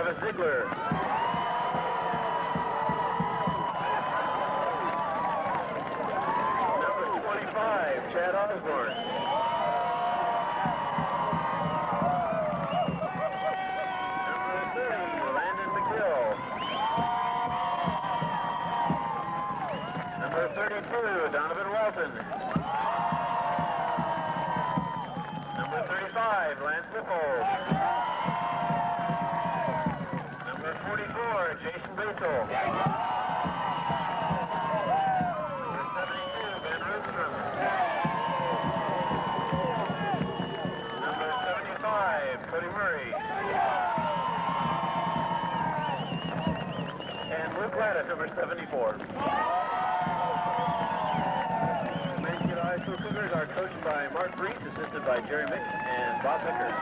Travis Ziegler. Number 25, Chad Osborne. Number 30, Landon McGill. Number 32, Donovan Walton. Number 35, Lance Whipple. Number 44, Jason Basel. Number 72, Ben Roostrom. Number 75, Cody Murray. And Luke Latta, number 74. Mankato High School Cougars are coached by Mark Brees, assisted by Jerry Mick and Bob Hooker.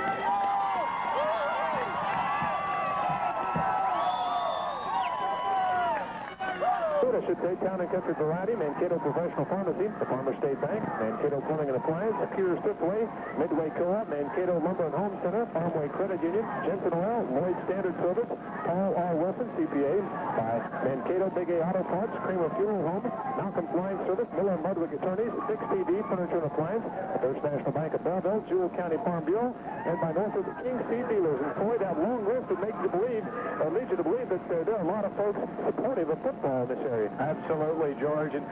I should say Town and Country Variety, Mankato Professional Pharmacy, the Farmer State Bank, Mankato Plumbing and Appliance, Pure Swiftway, Midway Co-op, Mankato Lumber and Home Center, Farmway Credit Union, Jensen Oil, Lloyd Standard Service, Paul R. Wilson, CPA, by Mankato Big A Auto Parts, Creamer Funeral Home, Malcolm Flying Service, Miller and Mudwick Attorneys, 6TD Furniture and Appliance, First National Bank of Belleville, Jewell County Farm Bureau, and by Norfolk King Seed Dealers. And boy, that long list would make you believe, or lead you to believe that there are a lot of folks supportive of football in this area. Absolutely, George. And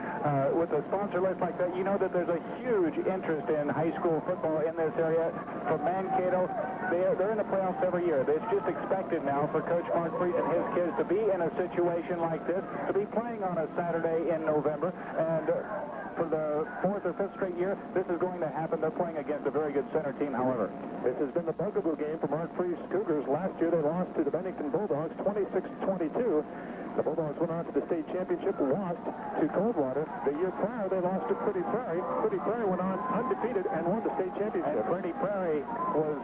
with a sponsor list like that, you know that there's a huge interest in high school football in this area. For Mankato, they're in the playoffs every year. It's just expected now for Coach Mark Brees and his kids to be in a situation like this, to be playing on a Saturday in November. And for the fourth or fifth straight year, this is going to happen. They're playing against a very good center team, however. This has been the bugaboo game for Mark Brees Cougars. Last year, they lost to the Bennington Bulldogs 26-22. The Bulldogs went on to the state championship, lost to Coldwater. The year prior, they lost to Pretty Prairie. Pretty Prairie went on undefeated and won the state championship. And Pretty Prairie was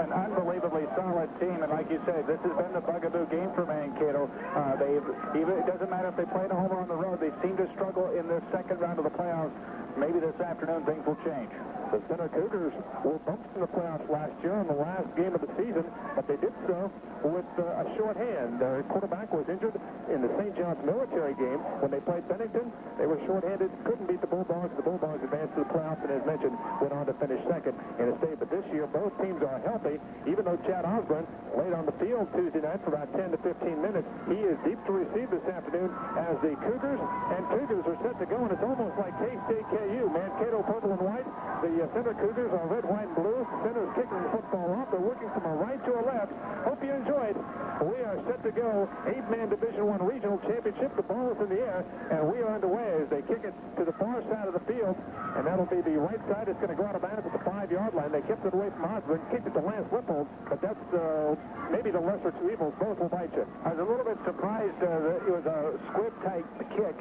an unbelievably solid team, and like you said, this has been the bugaboo game for Mankato. It doesn't matter if they play at home or on the road, they seem to struggle in the second round of the playoffs. Maybe this afternoon things will change. The Center Cougars were bumped in the playoffs last year in the last game of the season, but they did so with a shorthand. Their quarterback was injured in the St. John's military game when they played Bennington. They were shorthanded, couldn't beat the Bulldogs. The Bulldogs advanced to the playoffs and, as mentioned, went on to finish second in the state. But this year, both teams are healthy, even though Chad Osborne laid on the field Tuesday night for about 10 to 15 minutes. He is deep to receive this afternoon as the Cougars are set to go, and it's almost like K-State KU. Mankato purple and white. The Center Cougars are red, white, and blue. Center's kicking the football off. They're working from a right to a left. Hope you enjoyed. We are set to go. 8-man Division I Regional Championship. The ball is in the air, and we are underway as they kick it to the far side of the field, and that'll be the right side. It's going to go out of bounds at the 5-yard line. They kept it away from Osborne, kicked it to Lance Whipple, but that's maybe the lesser two evils. Both will bite you. I was a little bit surprised that it was a squib-type kick.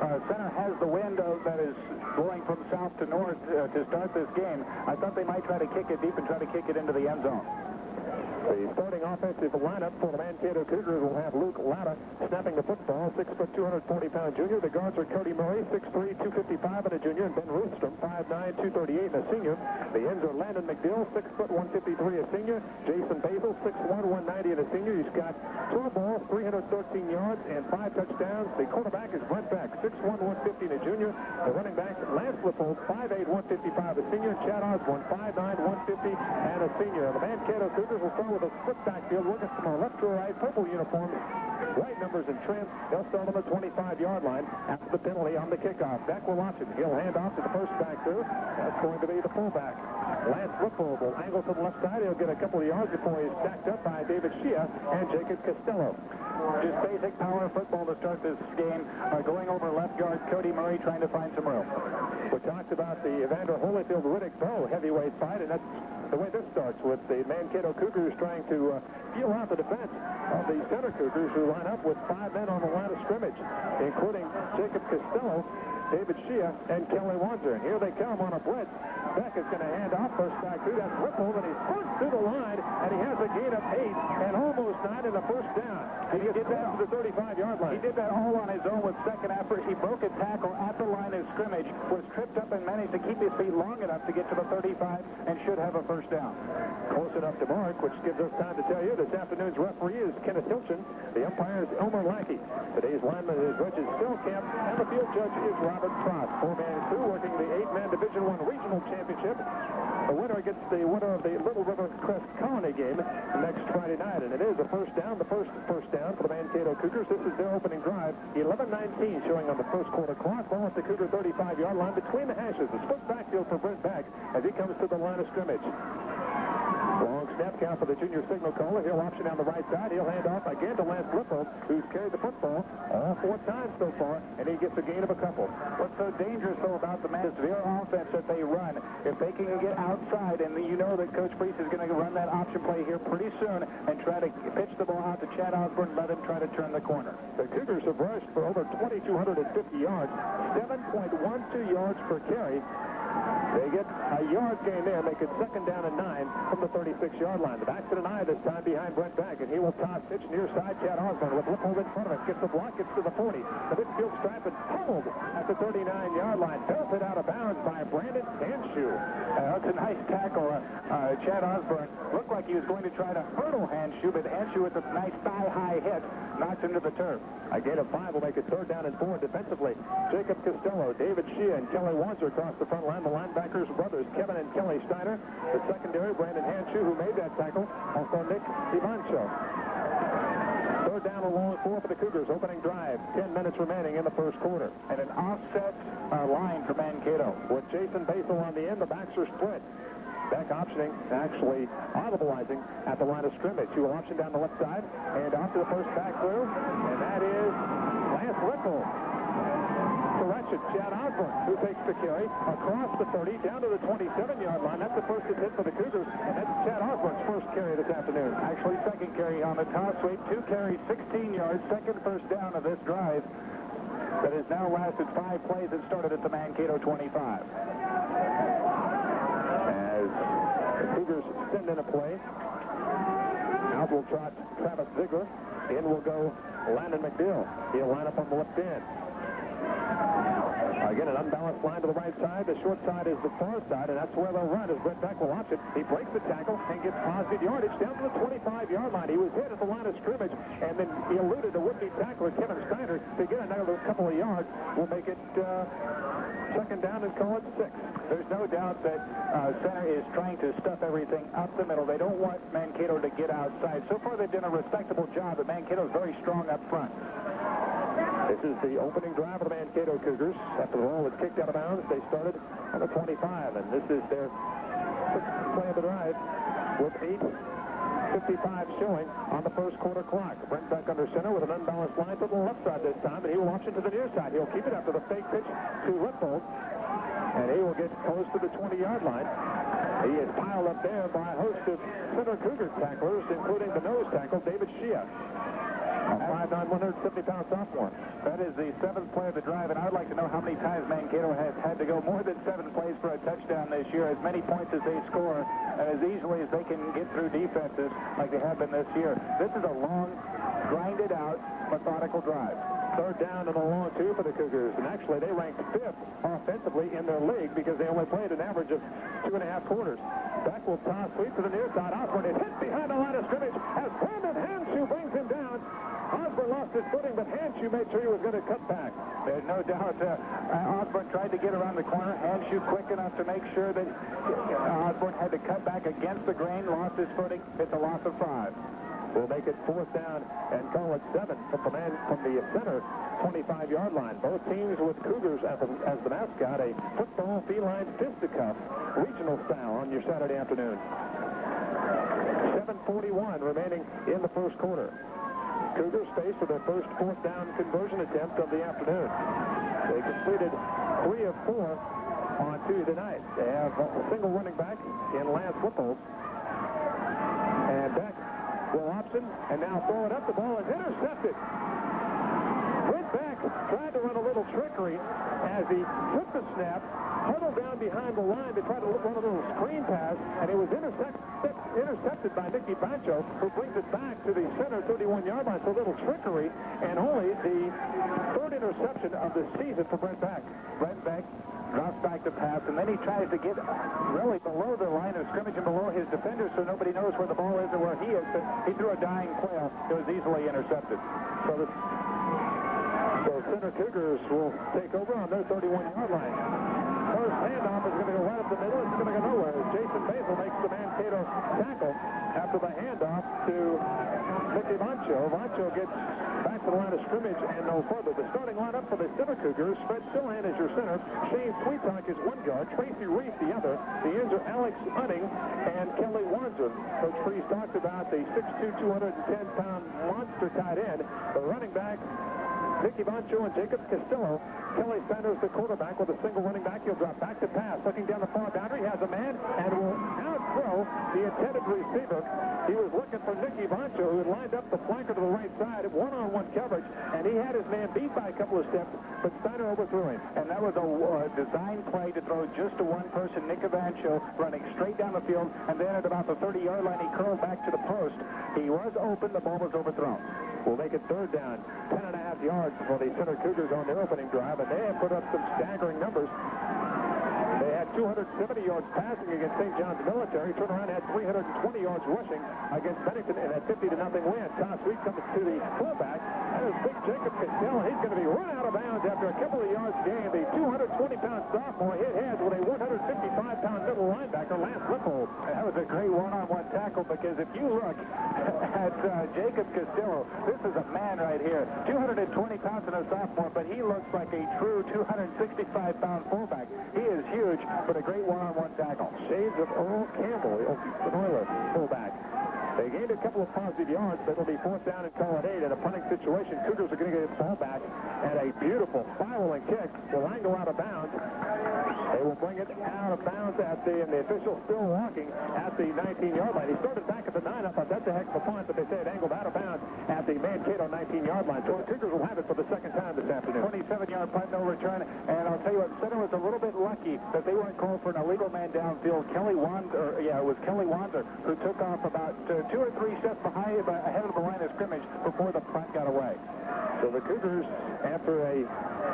Center has the wind that is blowing from south to north to start this game. I thought they might try to kick it deep and try to kick it into the end zone. The starting offensive lineup for the Mankato Cougars will have Luke Latta snapping the football, 6', 240-pound junior. The guards are Cody Murray, 6'3", 255 and a junior, and Ben Roostrom, 5'9", 238 and a senior. The ends are Landon McDill, 6', 153 a senior. Jason Basil, 6'1", 190 and a senior. He's got 2 balls, 313 yards, and 5 touchdowns. The quarterback is Brent Beck, 6'1", 150 and a junior. The running back, Lance Whipple, 5'8", 155 a senior. Chad Osborne, 5'9", 150 and a senior. The Mankato Cougars will start with a split backfield, working from a left to a right, purple uniforms, white numbers and trim. They'll start on the 25-yard line after the penalty on the kickoff. Beck will watch it. He'll hand off to the first back through. That's going to be the fullback. Lance Whipple will angle to the left side. He'll get a couple of yards before he's stacked up by David Shea and Jacob Costello. Just basic power football to start this game. Going over left guard, Cody Murray trying to find some room. We talked about the Evander Holyfield-Riddick Bow heavyweight fight, and that's the way this starts, with the Mankato Cougars trying to feel out the defense of the Center Cougars, who line up with 5 men on the line of scrimmage, including Jacob Costello, David Shea, and Kelly Wanzer. And here they come on a blitz. Beck is going to hand off first back through. That's Whipple, and he's punched through the line, and he has a gain of 8 and almost 9 in the first down. He gets down to the 35-yard line. He did that all on his own with second effort. He broke a tackle at the line of scrimmage, was tripped up and managed to keep his feet long enough to get to the 35, and should have a first first down. Close enough to mark, which gives us time to tell you this afternoon's referee is Kenneth Hilton. The umpire is Elmer Lackey. Today's lineman is Regis Stillcamp, and the field judge is Robert Frost. Four-man crew working the 8-man Division I Regional Championship. The winner gets the winner of the Little River Crest Colony game next Friday night, and it is a first down, the first down for the Mankato Cougars. This is their opening drive. 11:19 showing on the first quarter clock. Ball at the Cougar 35-yard line between the hashes. The split backfield for Brent Beck as he comes to the line of scrimmage. Long snap count for the junior signal caller. He'll option down the right side. He'll hand off again to Lance Lippold, who's carried the football all 4 times so far, and he gets a gain of a couple. What's so dangerous, though, about the severe offense that they run, if they can get outside, and you know that Coach Priest is going to run that option play here pretty soon and try to pitch the ball out to Chad Osborne, let him try to turn the corner. The Cougars have rushed for over 2,250 yards, 7.12 yards per carry. They get a yard gain there, make it second down and 9 from the 36-yard line. The back to the eye this time behind Brent Beck, and he will toss pitch near side. Chad Osborne with Lippold in front of him. Gets the block, gets to the 40. The midfield stripe and pummeled at the 39-yard line. Belted out of bounds by Brandon Hanshew. That's a nice tackle. Chad Osborne looked like he was going to try to hurdle Hanshew, but Hanshew with a nice thigh-high hit knocks him to the turf. A gain of 5 will make it third down and 4 defensively. Jacob Costello, David Shea, and Kelly Wanzer across the front line. The linebackers, brothers Kevin and Kelly Steiner. The secondary, Brandon Hanshew, who made that tackle. Also Nick Ivancho. Third down and long 4 for the Cougars. Opening drive. 10 minutes remaining in the first quarter. And an offset line for Mankato. With Jason Basel on the end, the backs are split. Beck optioning, actually audibleizing at the line of scrimmage. He will option down the left side and off to the first back through, and that is Lance Lippold. Correction, Chad Osborne, who takes the carry across the 30 down to the 27-yard line. That's the first attempt for the Cougars, and that's Chad Osborne's first carry this afternoon. Actually, second carry on the toss sweep. 2 carries, 16 yards, second first down of this drive that has now lasted 5 plays and started at the Mankato 25. As the Cougars send in a play, out will trot Travis Ziegler. In will go Landon McDill. He'll line up on the left end. Again, an unbalanced line to the right side. The short side is the far side, and that's where they'll run as Brent Beck will option. He breaks the tackle and gets positive yardage down to the 25-yard line. He was hit at the line of scrimmage, and then he eluded the would-be tackler, Kevin Steiner, to get another couple of yards. We'll make it second down and call it 6. There's no doubt that center is trying to stuff everything up the middle. They don't want Mankato to get outside. So far, they've done a respectable job, but Mankato is very strong up front. This is the opening drive of the Mankato Cougars. After the ball was kicked out of bounds, they started on the 25, and this is their sixth play of the drive with 8:55 showing on the first quarter clock. Brent Beck under center with an unbalanced line to the left side this time, and he will option to the near side. He'll keep it after the fake pitch to Lippold, and he will get close to the 20-yard line. He is piled up there by a host of center Cougar tacklers, including the nose tackle, David Shea. A 5'9", 170-pound sophomore. That is the 7th play of the drive, and I'd like to know how many times Mankato has had to go more than 7 plays for a touchdown this year, as many points as they score, and as easily as they can get through defenses like they have been this year. This is a long, grinded-out, methodical drive. Third down and a long 2 for the Cougars, and actually they ranked 5th offensively in their league because they only played an average of 2.5 quarters. Beck will toss sweep to the near side. Osborne is hit behind the line of scrimmage as Brandon Hanshew brings him down. Osborne lost his footing, but Hanshew made sure he was going to cut back. There's no doubt Osborne tried to get around the corner. Hanshew quick enough to make sure that Osborne had to cut back against the grain, lost his footing. It's a loss of 5. We'll make it 4th down and call it 7 from the center 25-yard line. Both teams with Cougars as the mascot, a football feline fisticuff, regional style on your Saturday afternoon. 7:41 remaining in the first quarter. Cougars faced with their first 4th down conversion attempt of the afternoon. They completed 3 of 4 on Tuesday night. They have a single running back in Lance Lippold. And Beck will option and now throw it up. The ball is intercepted. Brent Beck tried to run a little trickery as he took the snap, huddled down behind the line to try to run a little screen pass, and it was intercepted by Nicky Bancho, who brings it back to the center 31-yard line. So a little trickery, and only the 3rd interception of the season for Brent Beck. Brent Beck drops back to pass, and then he tries to get really below the line of scrimmage and below his defenders so nobody knows where the ball is or where he is. But he threw a dying quail. It was easily intercepted. So Center Cougars will take over on their 31-yard line. First handoff is going to go right up the middle. It's going to go nowhere. Jason Basil makes the Mankato tackle after the handoff to Mickey Vancho. Vancho gets back to the line of scrimmage and no further. The starting lineup for the Center Cougars: Fred Silhan is your center. Shane Sweetalk is 1 guard. Tracy Reese the other. The ends are Alex Unning and Kelly Wanzer. Coach Freeze talked about the 6'2", 210-pound monster tight end. The running back, Mickey Vancho and Jacob Castillo. Kelly Sanders, the quarterback, with a single running back. He'll drop back to pass. Looking down the far boundary, has a man and will outthrow the intended receiver. He was looking for Mickey Vancho, who had lined up the flanker to the right side at one-on-one coverage, and he had his man beat by a couple of steps, but Steiner overthrew him. And that was a design play to throw just to one person, Nick Vancho, running straight down the field, and then at about the 30-yard line, he curled back to the post. He was open. The ball was overthrown. We'll make it third down. 10.5 yards for the Center Cougars on their opening drive, and they have put up some staggering numbers. They had 270 yards passing against St. John's Military. Turned around and had 320 yards rushing against Bennington in a 50-0 win. Todd Sweet comes to the fullback. That is big Jacob Castell. He's going to be run out of bounds after a couple of yards gained. The 220-pound sophomore hit heads with a 155-pound middle linebacker, Lance Lippold. That was a great one-on-one tackle, because if you look at Jacob Castillo, this is a man right here. 220 pounds in a sophomore, but he looks like a true 265-pound fullback. He is huge, but a great one-on-one tackle. Shades of Earl Campbell, the Oilers fullback. They gained a couple of positive yards, but it'll be fourth down and call it 8. In a punting situation, Cougars are going to get the ball back, and a beautiful spiraling kick will angle out of bounds. They will bring it out of bounds and the official still walking at the 19-yard line. He started back at the 9. I thought that's a heck of a punt, but they say it angled out of bounds at the Mankato 19-yard line. So the Cougars will have it for the second time this afternoon. 27-yard punt, no return. And I'll tell you what, Center was a little bit lucky that they weren't called for an illegal man downfield. Kelly Wanzer, it was Kelly Wanzer who took off about 2 or 3 steps ahead of the line of scrimmage before the punt got away. So the Cougars, after a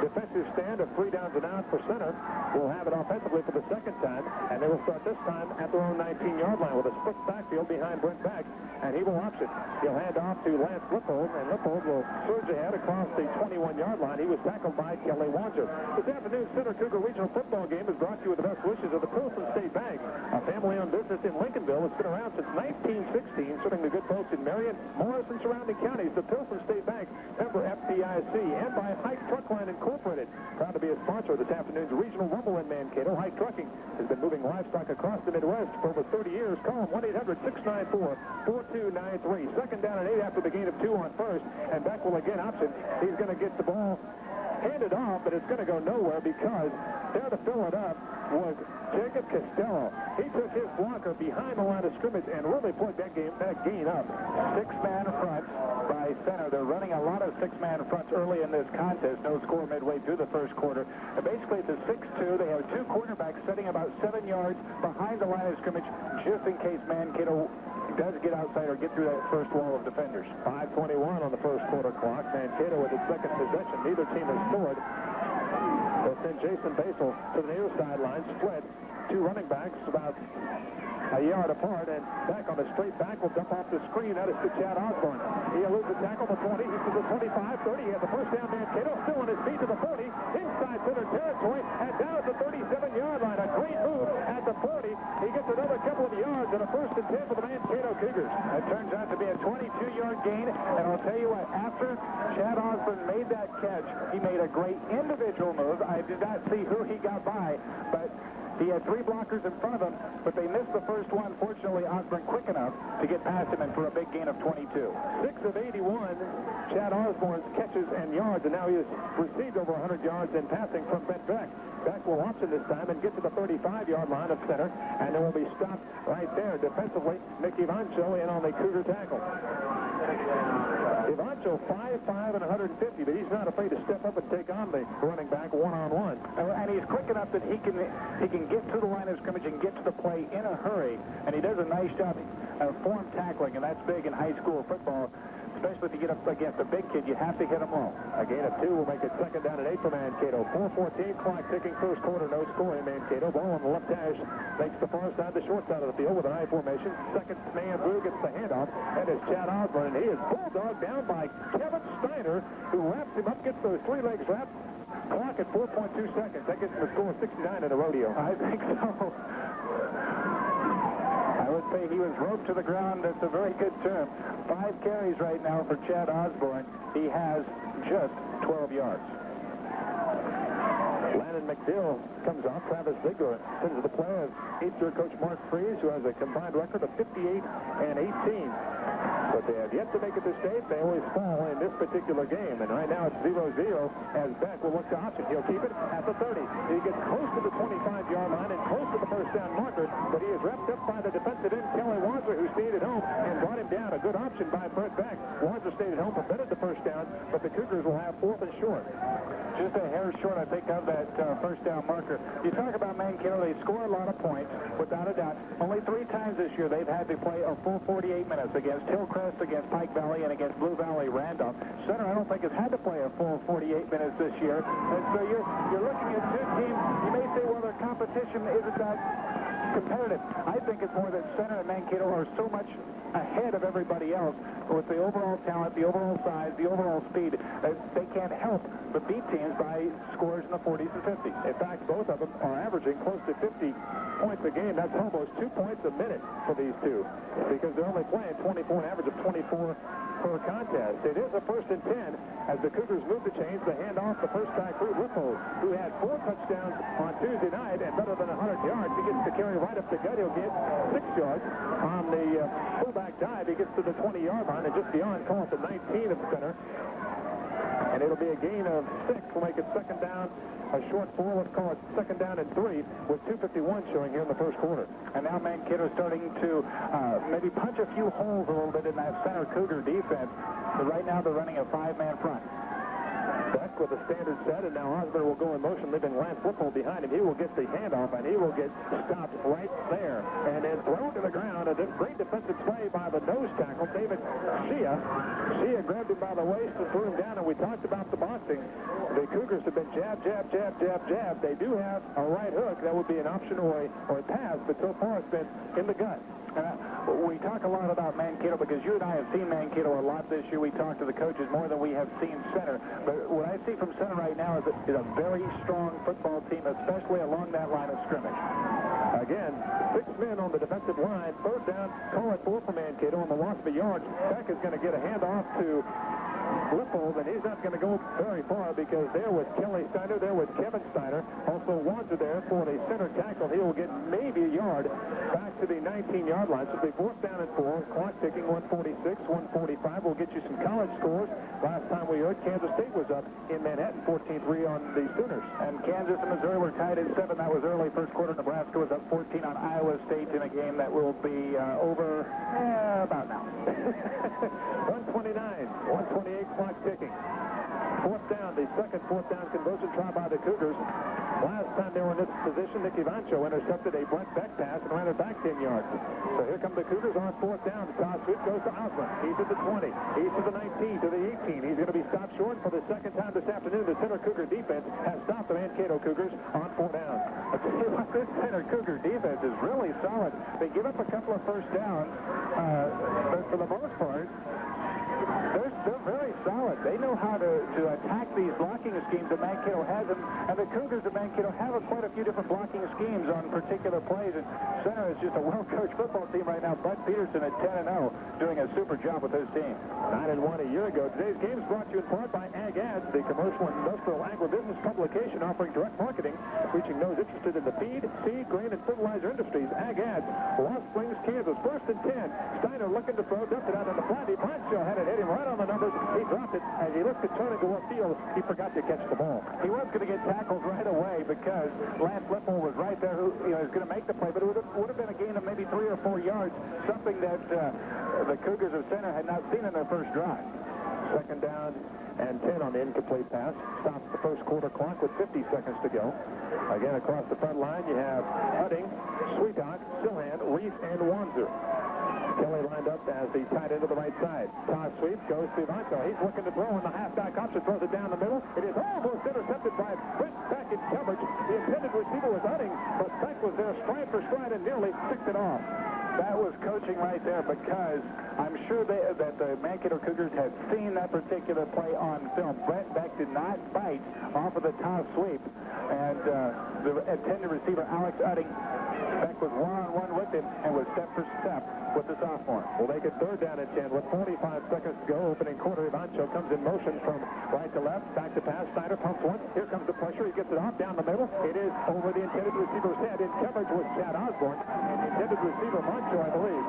defensive stand of 3 downs and out for Center, will have it offensively for the second time, and they will start this time at their own 19-yard line with a split backfield behind Brent Beck, and he will option. He'll hand off to Lance Lippold, and Lippold will surge ahead across the 21-yard line. He was tackled by Kelly Wanzer. This afternoon's Center Cougar Regional Football game is brought to you with the best wishes of the Pilsen State Bank, a family-owned business in Lincolnville. It's been around since 1916, serving the good folks in Marion, Morris, and surrounding counties. The Pilsen State Bank, member FDIC, and by Hike Truckline Incorporated. Proud to be a sponsor of this afternoon's Regional Rumble in Mankato. Hike Trucking has been moving livestock across the Midwest for over 30 years. Call them 1-800-694-4293. Second down and 8 after the gain of 2 on first, and Beck will again option. He's going to get the ball handed off, but it's going to go nowhere because there to fill it up was Jacob Castillo. He took his blocker behind the line of scrimmage and really plugged that gain up. 6-man front by Center. They're running a lot of 6-man fronts early in this contest. No score midway through the first quarter. And basically, it's a 6-2. They have 2 quarterbacks setting about 7 yards behind the line of scrimmage just in case Mankato does get outside or get through that first wall of defenders. 5:21 on the first quarter clock. Mankato with its second possession. Neither team has scored. They'll send Jason Basil to the near sideline, split. 2 running backs about a yard apart, and Beck on a straight back will dump off the screen. That is to Chad Osborne. He eludes the tackle, the 20, he's to the 25, 30. He has the first down. Mankato still on his feet to the 40, inside center territory, and down at the 37-yard line. A great move at the 40. He gets another couple of yards and a first and 10 for the Mankato Cougars. It turns out to be a 22-yard gain, and I'll tell you what, after Chad Osborne made that catch, he made a great individual move. I did not see who he got by, but he had 3 blockers in front of him, but they missed the first one. Fortunately, Osborne quick enough to get past him and for a big gain of 22. 6 of 81, Chad Osborne's catches and yards, and now he has received over 100 yards in passing from Brent Beck. Beck will option this time and get to the 35-yard line of Center, and then will be stopped right there defensively. Mickey Vancho in on the Cougar tackle. Ivancho 5'5" and 150, but he's not afraid to step up and take on the running back one-on-one. And he's quick enough that he can get to the line of scrimmage and get to the play in a hurry, and he does a nice job of form tackling, and that's big in high school football. especially if you get up against a big kid, you have to hit him low. A gain of 2 will make it second down and 8 for Mankato. 4:14 clock ticking, first quarter, no score in Mankato. Ball on the left hash, makes the far side, the short side of the field with an I formation. Second man through, gets the handoff, and it's Chad Osborne, and he is bulldogged down by Kevin Steiner, who wraps him up, gets those 3 legs wrapped. Clock at 4.2 seconds. That gets him a score of 69 in the rodeo. I think so. I would say he was roped to the ground. That's a very good term. 5 carries right now for Chad Osborne. He has just 12 yards. Landon McDill comes off. Travis Ziegler sends the play of 8th-year coach Mark Freese, who has a combined record of 58 and 18. But they have yet to make it to state. They always fall in this particular game. And right now it's 0-0 as Beck will look to option. He'll keep it at the 30. He gets close to the 25-yard line and close to the first down marker, but he is wrapped up by the defensive end, Kelly Wanzer, who stayed at home and brought him down. A good option by Brett Beck. Wanzer stayed at home, prevented the first down, but the Cougars will have 4th and short. Just a hair short, I think, of that first down marker. You talk about Mankato, they score a lot of points, without a doubt. Only 3 times this year they've had to play a full 48 minutes against Hillcrest, against Pike Valley, and against Blue Valley Randolph. Center, I don't think, has had to play a full 48 minutes this year. And so you're looking at 2 teams. You may say, well, their competition isn't that competitive. I think it's more that Center and Mankato are so much ahead of everybody else with the overall talent, the overall size, the overall speed. They can't help but beat teams by scores in the 40s and 50s. In fact, both of them are averaging close to 50 points a game. That's almost 2 points a minute for these two, because they're only playing 24, an average of 24 per contest. It is a 1st and 10 as the Cougars move the chains. The handoff, the first back through Whipple, who had 4 touchdowns on Tuesday night and better than 100 yards. He gets the carry right up the gut. He'll get 6 yards on the fullback dive. He gets to the 20-yard line and just beyond, call it the 19 of Center. And it'll be a gain of 6. We'll make it second down, a short 4. Let's call it second down and 3 with 2:51 showing here in the first quarter. And now Mankato starting to maybe punch a few holes a little bit in that Center Cougar defense. But right now they're running a 5-man front. Beck with a standard set, and now Osborne will go in motion, leaving Lance Whipple behind him. He will get the handoff, and he will get stopped right there. And then thrown to the ground. A great defensive play by the nose tackle, David Shea. Shea grabbed him by the waist and threw him down, and we talked about the boxing. The Cougars have been jab, jab, jab, jab, jab. They do have a right hook. That would be an option or a pass, but so far it's been in the gut. We talk a lot about Mankato because you and I have seen Mankato a lot this year. We talk to the coaches more than we have seen Center. But what I see from Center right now is a very strong football team, especially along that line of scrimmage. Again, 6 men on the defensive line. 3rd down, call it 4 for Mankato on the loss of a yard. Beck is going to get a handoff to Whipple, and he's not going to go very far because there was Kelly Steiner, there was Kevin Steiner. Also Wanzer there for the center tackle. He will get maybe a yard back to the 19-yard line. So it'll be 4th down and 4. Clock ticking, 146, 145. We'll get you some college scores. Last time we heard, Kansas State was up in Manhattan, 14-3 on the Sooners. And Kansas and Missouri were tied at 7. That was early first quarter. Nebraska was up 14 on Iowa State in a game that will be over about now. 129, 128 clock ticking. 4th down, the second 4th down conversion try by the Cougars. Last time they were in this position, Nick Ivancho intercepted a Brent Beck pass and ran it back 10 yards. So here come the Cougars on 4th down. The toss sweep goes to Osborne. He's at the 20. He's to the 19, to the 18. He's going to be stopped short for the second time this afternoon. The Center Cougar defense has stopped the Mankato Cougars on 4 down. I'll tell you what, this Center Cougar defense is really solid. They give up a couple of first downs, but for the most part, they're very solid. They know how to attack these blocking schemes that Mankato has, and the Cougars of Mankato have quite a few different blocking schemes on particular plays, and Center is just a well-coached football team right now. Bud Peterson at 10-0, doing a super job with his team. 9-1 a year ago. Today's game is brought to you in part by Ag Ads, the commercial and industrial agribusiness publication offering direct marketing, reaching those interested in the feed, seed, grain, and fertilizer industries. Ag Ads, Lost Springs, Kansas, 1st and 10. Steiner looking to throw, dumped it out on the flat. Ivancho had it hit him right on the numbers. He dropped it. As he looked to turn into upfield, he forgot to catch the ball. He was going to get tackled right away because Lance Whipple was right there who was going to make the play, but it would have been a gain of maybe 3 or 4 yards, something that the Cougars of Center had not seen in their first drive. Second down and 10 on the incomplete pass. Stops the first quarter clock with 50 seconds to go. Again, across the front line, you have Hudding, Sweetock, Silhan, Reef, and Wanzer. Kelly lined up as the tight end to the right side. Toss sweep goes to Ivancho. He's looking to throw, and the halfback option throws it down the middle. It is almost intercepted by Brent Beck in coverage. The intended receiver was Utting, but Beck was there stride for stride and nearly picked it off. That was coaching right there, because I'm sure that the Mankato Cougars had seen that particular play on film. Brent Beck did not bite off of the toss sweep, and the intended receiver, Alex Utting, Beck was one-on-one with him and was step for step with the sophomore. We'll make it third down and 10 with 45 seconds to go. Opening quarter, Ivancho comes in motion from right to left. Back to pass. Snyder pumps one. Here comes the pressure. He gets it off down the middle. It is over the intended receiver's head. In coverage was Chad Osborne. And the intended receiver, Moncho, I believe.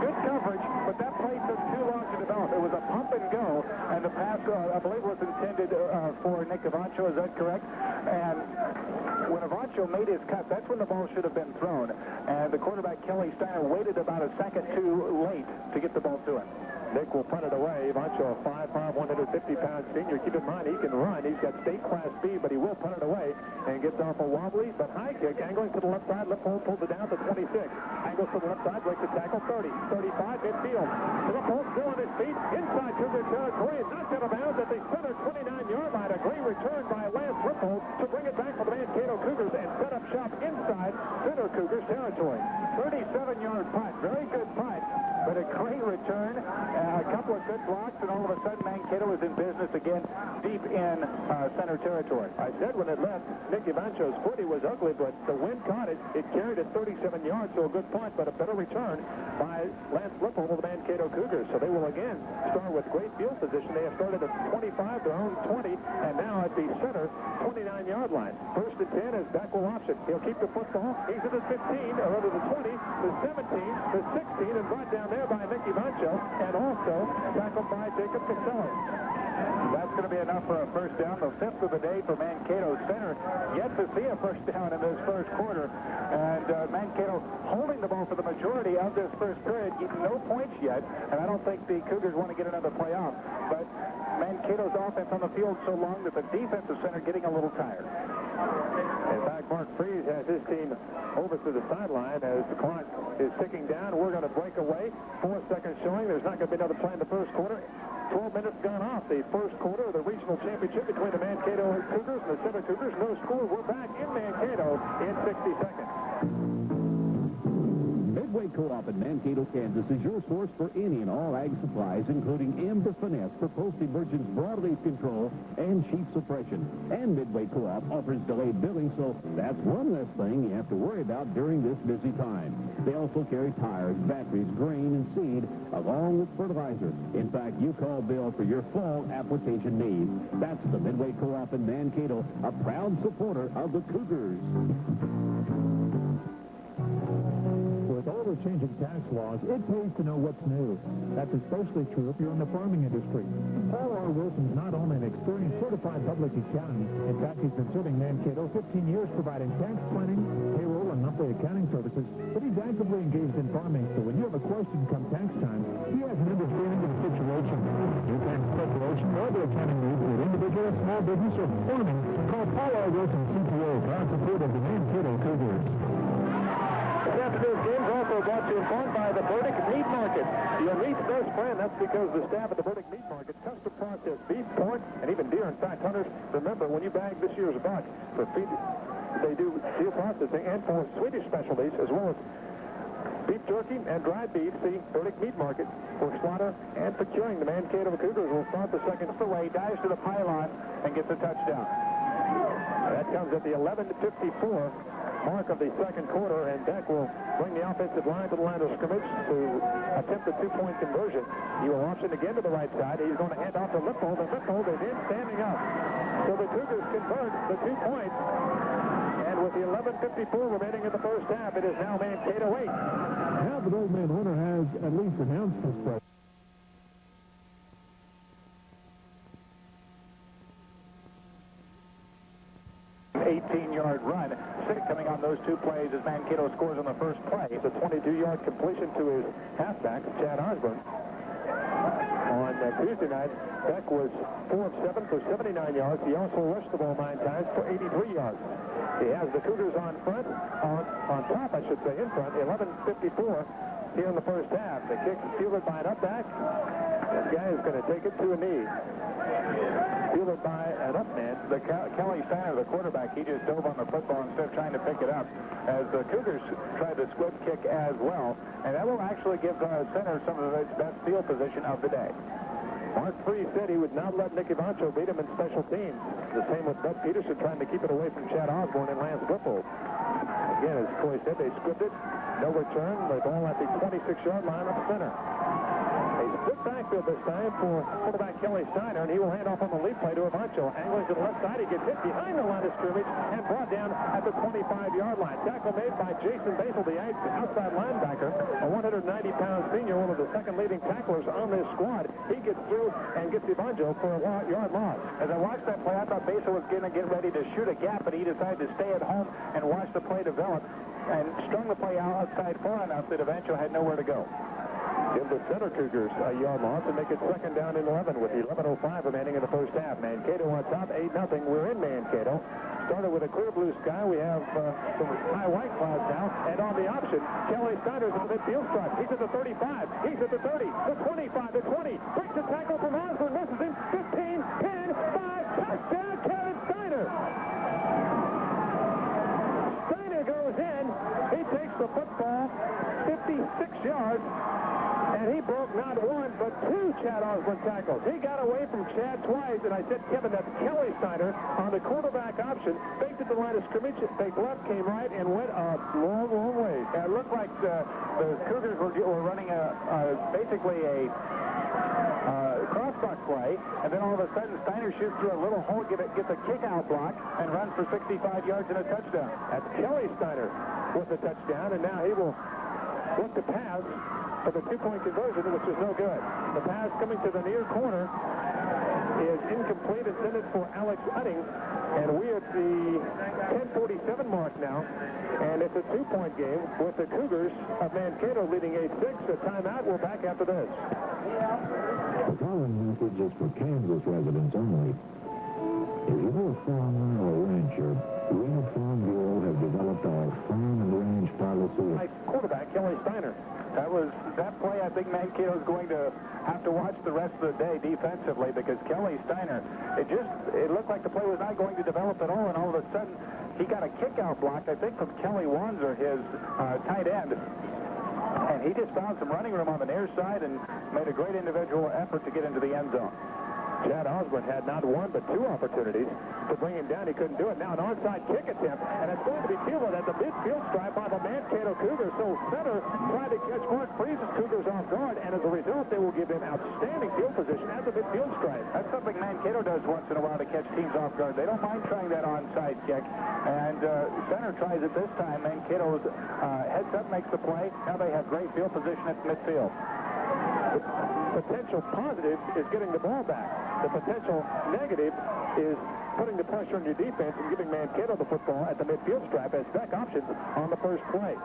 Good coverage, but that play took too long to develop. It was a pump and go, and the pass, I believe, was intended for Nick Ivancho. Is that correct? And when Ivancho made his cut, that's when the ball should have been thrown. And the quarterback, Kelly Steiner, waited about a second too late to get the ball to him. Nick will punt it away. Ivancho, a 5'5", 150-pound senior. Keep in mind, he can run. He's got state-class speed, but he will punt it away and gets off a wobbly but high kick, angling to the left side. Left pole pulls it down to 26. Angles to the left side, breaks the tackle, 30, 35, midfield. To the pole, still on his feet, inside Cougar territory. It's knocked out of bounds at the center 29-yard line. A great return by Lance Ripple to bring it back for the Mankato Cougars and set up shop inside center Cougars territory. 37-yard punt, very good punt, but a great return. A couple of good blocks, and all of a sudden Mankato is in business again deep in center territory. I said when it left Nick Ivancho's foot, he was ugly, but the wind caught it. It carried it 37 yards, so a good punt, but a better return by Lance Lipple of the Mankato Cougars. So they will again start with great field position. They have started at 25, their own 20, and now at the center 29-yard line. First and 10 as Beck will option. He'll keep the football. He's at the 15, or rather the 20, the 17, the 16, and brought down there by Nick Ivancho, and also tackled by Jacob Casella. That's going to be enough for a first down. The fifth of the day for Mankato Center. Yet to see a first down in this first quarter. And Mankato holding the ball for the majority of this first period. No points yet. And I don't think the Cougars want to get another play off. But Mankato's offense on the field so long that the defensive center getting a little tired. In fact, Mark Freese has his team over to the sideline as the clock is ticking down. We're going to break away. 4 seconds showing. There's not going to be another play in the first quarter. 12 minutes gone off the first quarter of the regional championship between the Mankato Cougars and the Center Cougars. No score. We're back in Mankato in 60 seconds. Midway Co-op in Mankato, Kansas is your source for any and all ag supplies, including Amber Finesse for post-emergence broadleaf control and sheep suppression. And Midway Co-op offers delayed billing, so that's one less thing you have to worry about during this busy time. They also carry tires, batteries, grain, and seed, along with fertilizer. In fact, you call Bill for your fall application needs. That's the Midway Co-op in Mankato, a proud supporter of the Cougars. With all the changing tax laws, it pays to know what's new. That's especially true if you're in the farming industry. Paul R. Wilson is not only an experienced certified public accountant. In fact, he's been serving Mankato 15 years providing tax planning, payroll, and monthly accounting services, but he's actively engaged in farming, so when you have a question come tax time, he has an understanding of the situation. Your tax preparation or other accounting needs with individual, small business, or farming, call Paul R. Wilson, CPA, proud supporter of the Mankato Cougars. This afternoon's game is also brought to you in part by the Burdick Meat Market. Your meat's best friend. That's because the staff at the Burdick Meat Market custom process beef, pork, and even deer. In fact, hunters, remember, when you bag this year's buck for feed, they do deer processing and for Swedish specialties as well as beef jerky and dried beef. See Burdick Meat Market for slaughter and for curing. The Mankato Cougars will start the second away, dives to the pylon, and gets a touchdown. That comes at the 11:54 mark of the second quarter, and Beck will bring the offensive line to the line of scrimmage to attempt a two-point conversion. He will option again to the right side. He's going to hand off to Lippold, and Lippold is in standing up. So the Cougars convert the 2 points, and with the 11:54 remaining in the first half, it is now Mankato 8. Now the Old Man Hunter has at least announced this play. 18-yard run. Coming on those two plays as Mankato scores on the first play. It's a 22-yard completion to his halfback, Chad Osborne. On Tuesday night, Beck was 4 of 7 for 79 yards. He also rushed the ball 9 times for 83 yards. He has the Cougars on front, on top, I should say, in front, 11:54 here in the first half. The kick is fielded by an up back. This guy is going to take it to a knee. Fielded by an up man. Kelly Steiner, the quarterback, he just dove on the football instead of trying to pick it up, as the Cougars tried the split kick as well. And that will actually give center some of its best field position of the day. Mark Free said he would not let Nick Ivancho beat him in special teams. The same with Bud Peterson trying to keep it away from Chad Osborne and Lance Whipple. Again, as Coy said, they scripted. No return. The ball at the 26-yard line up center. A split backfield this time for quarterback Kelly Steiner, and he will hand off on the lead play to Ivancho. Angling to the left side. He gets hit behind the line of scrimmage and brought down at the 25-yard line. Tackle made by Jason Basil, the outside linebacker, a 190-pound senior, one of the second leading tacklers on this squad. He gets through and gets Ivancho for a yard loss. As I watched that play, I thought Basil was going to get ready to shoot a gap, but he decided to stay at home and watch the play develop and strung the play outside far enough that Ivancho had nowhere to go. Give the center Cougars a yard loss and make it second down and 11 with 11:05 remaining in the first half. Mankato on top, 8-0. We're in Mankato. Started with a clear blue sky. We have some high white clouds now. And on the option, Kelly Steiner's on the midfield stripe. He's at the 35. He's at the 30. The 25. The 20. Breaks the tackle from Osborne. Misses him. 15, 10, 5. Touchdown, Kevin Steiner. Steiner goes in. He takes the football 56 yards. And he broke not one, but two Chad Osborne tackles. He got away from Chad twice, and I said, Kevin, that's Kelly Steiner on the quarterback option. Faked at the line of scrimmage, faked left, came right, and went a long, long way. It looked like the Cougars were running basically a crossbuck play, and then all of a sudden Steiner shoots through a little hole, gets a kick-out block, and runs for 65 yards and a touchdown. That's Kelly Steiner with the touchdown, and now he will look to pass for the two-point conversion, which is no good. The pass coming to the near corner is incomplete, intended for Alex Utting, and we are at the 10:47 mark now, and it's a two-point game with the Cougars of Mankato leading 8-6. A timeout. We're back after this. The following message is for Kansas residents only. If you're a farmer or a rancher, we at Farm Bureau have developed our farm and range policy. Quarterback Kelly Steiner. That play, I think Mankato is going to have to watch the rest of the day defensively, because Kelly Steiner, it looked like the play was not going to develop at all, and all of a sudden he got a kick-out block, I think, from Kelly Wanzer, his tight end. And he just found some running room on the near side and made a great individual effort to get into the end zone. Chad Osborne had not one but two opportunities to bring him down. He couldn't do it. Now an onside kick attempt, and it's going to be fielded at the midfield stripe by the Mankato Cougars. So center tried to catch Mark Freese's Cougars off guard, and as a result, they will give him outstanding field position at the midfield stripe. That's something Mankato does once in a while to catch teams off guard. They don't mind trying that onside kick, and center tries it this time. Mankato's heads up, makes the play. Now they have great field position at midfield. The potential positive is getting the ball back. The potential negative is putting the pressure on your defense and giving Mankato the football at the midfield stripe as back options on the first play.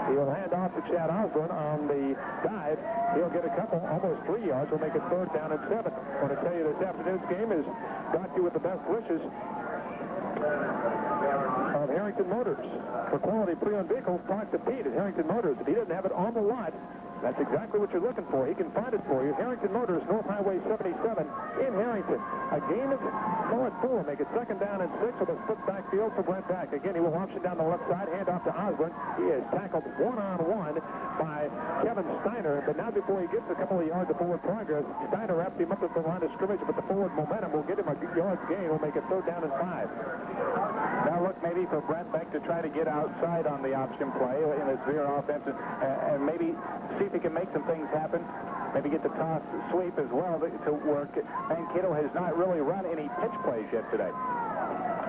He will hand off to Chad Osborne on the dive. He'll get a couple, almost 3 yards. Will make it third down and 7. I want to tell you this afternoon's game is brought to you with the best wishes of Harrington Motors. For quality pre-owned vehicles, talk to Pete at Harrington Motors. If he doesn't have it on the lot, that's exactly what you're looking for. He can find it for you. Harrington Motors, North Highway 77 in Harrington. A gain of 4. Make it second down and 6 with a split backfield for Brent Beck. Again, he will option down the left side, hand off to Osborne. He is tackled one-on-one by Kevin Steiner, but now before he gets a couple of yards of forward progress, Steiner wraps him up at the line of scrimmage, but the forward momentum will get him a yard gain. Will make it third down and 5. Now look maybe for Brent Beck to try to get outside on the option play in his veer offense and maybe see if he can make some things happen. Maybe get the toss sweep as well to work. Mankato has not really run any pitch plays yet today.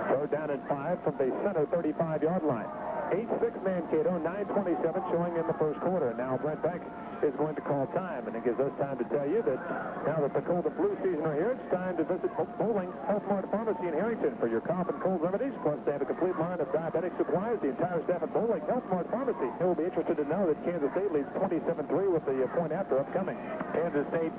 Third down and 5 from the center 35-yard line. 8-6 Mankato, 9:27 showing in the first quarter. Now Brent Beck is going to call time, and it gives us time to tell you that now that the cold and flu season are here, it's time to visit Bowling Health Mart Pharmacy in Harrington for your cough and cold remedies. Plus, they have a complete line of diabetic supplies. The entire staff at Bowling Health Mart Pharmacy. They will be interested to know that Kansas State leads 27-3 with the point after upcoming. Kansas State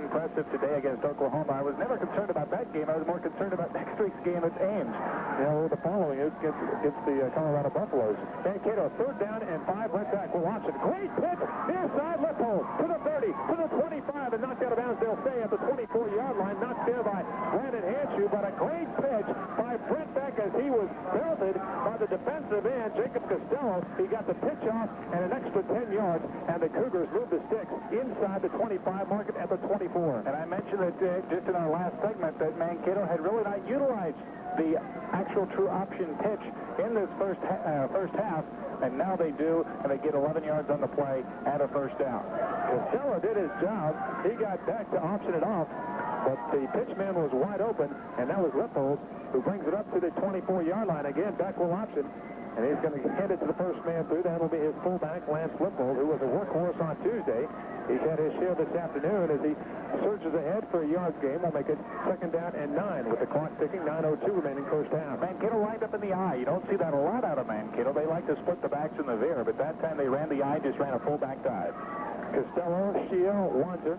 impressive today against Oklahoma. I was never concerned about that game. I was more concerned about next week's game at Ames. the following is gets the Colorado Buffaloes. Mankato, 3rd down and 5, right back. We'll watch it. Great pitch, near side, left hole, to the 30, to the 25, and knocked out of bounds. They'll stay at the 24-yard line. Knocked there by Brandon Hanshew, but a great pitch by Brent Beck as he was belted by the defensive end, Jacob Costello. He got the pitch off and an extra 10 yards, and the Cougars moved the sticks inside the 25 mark at the 24. And I mentioned that just in our last segment that Mankato had really not utilized the actual true option pitch in this first half, and now they do, and they get 11 yards on the play and a first down. Costello did his job. He got back to option it off, but the pitchman was wide open, and that was Lippold who brings it up to the 24-yard line. Again, back will option, and he's going to hand it to the first man through. That'll be his fullback, Lance Lippold, who was a workhorse on Tuesday. He's had his share this afternoon as he surges ahead for a yards game. We'll make it 2nd down and 9 with the clock ticking, 9:02 remaining first half. Mankato lined up in the I. You don't see that a lot out of Mankato. They like to split the backs in the veer, but that time they ran the I, just ran a fullback dive. Costello, Shield, Wanzer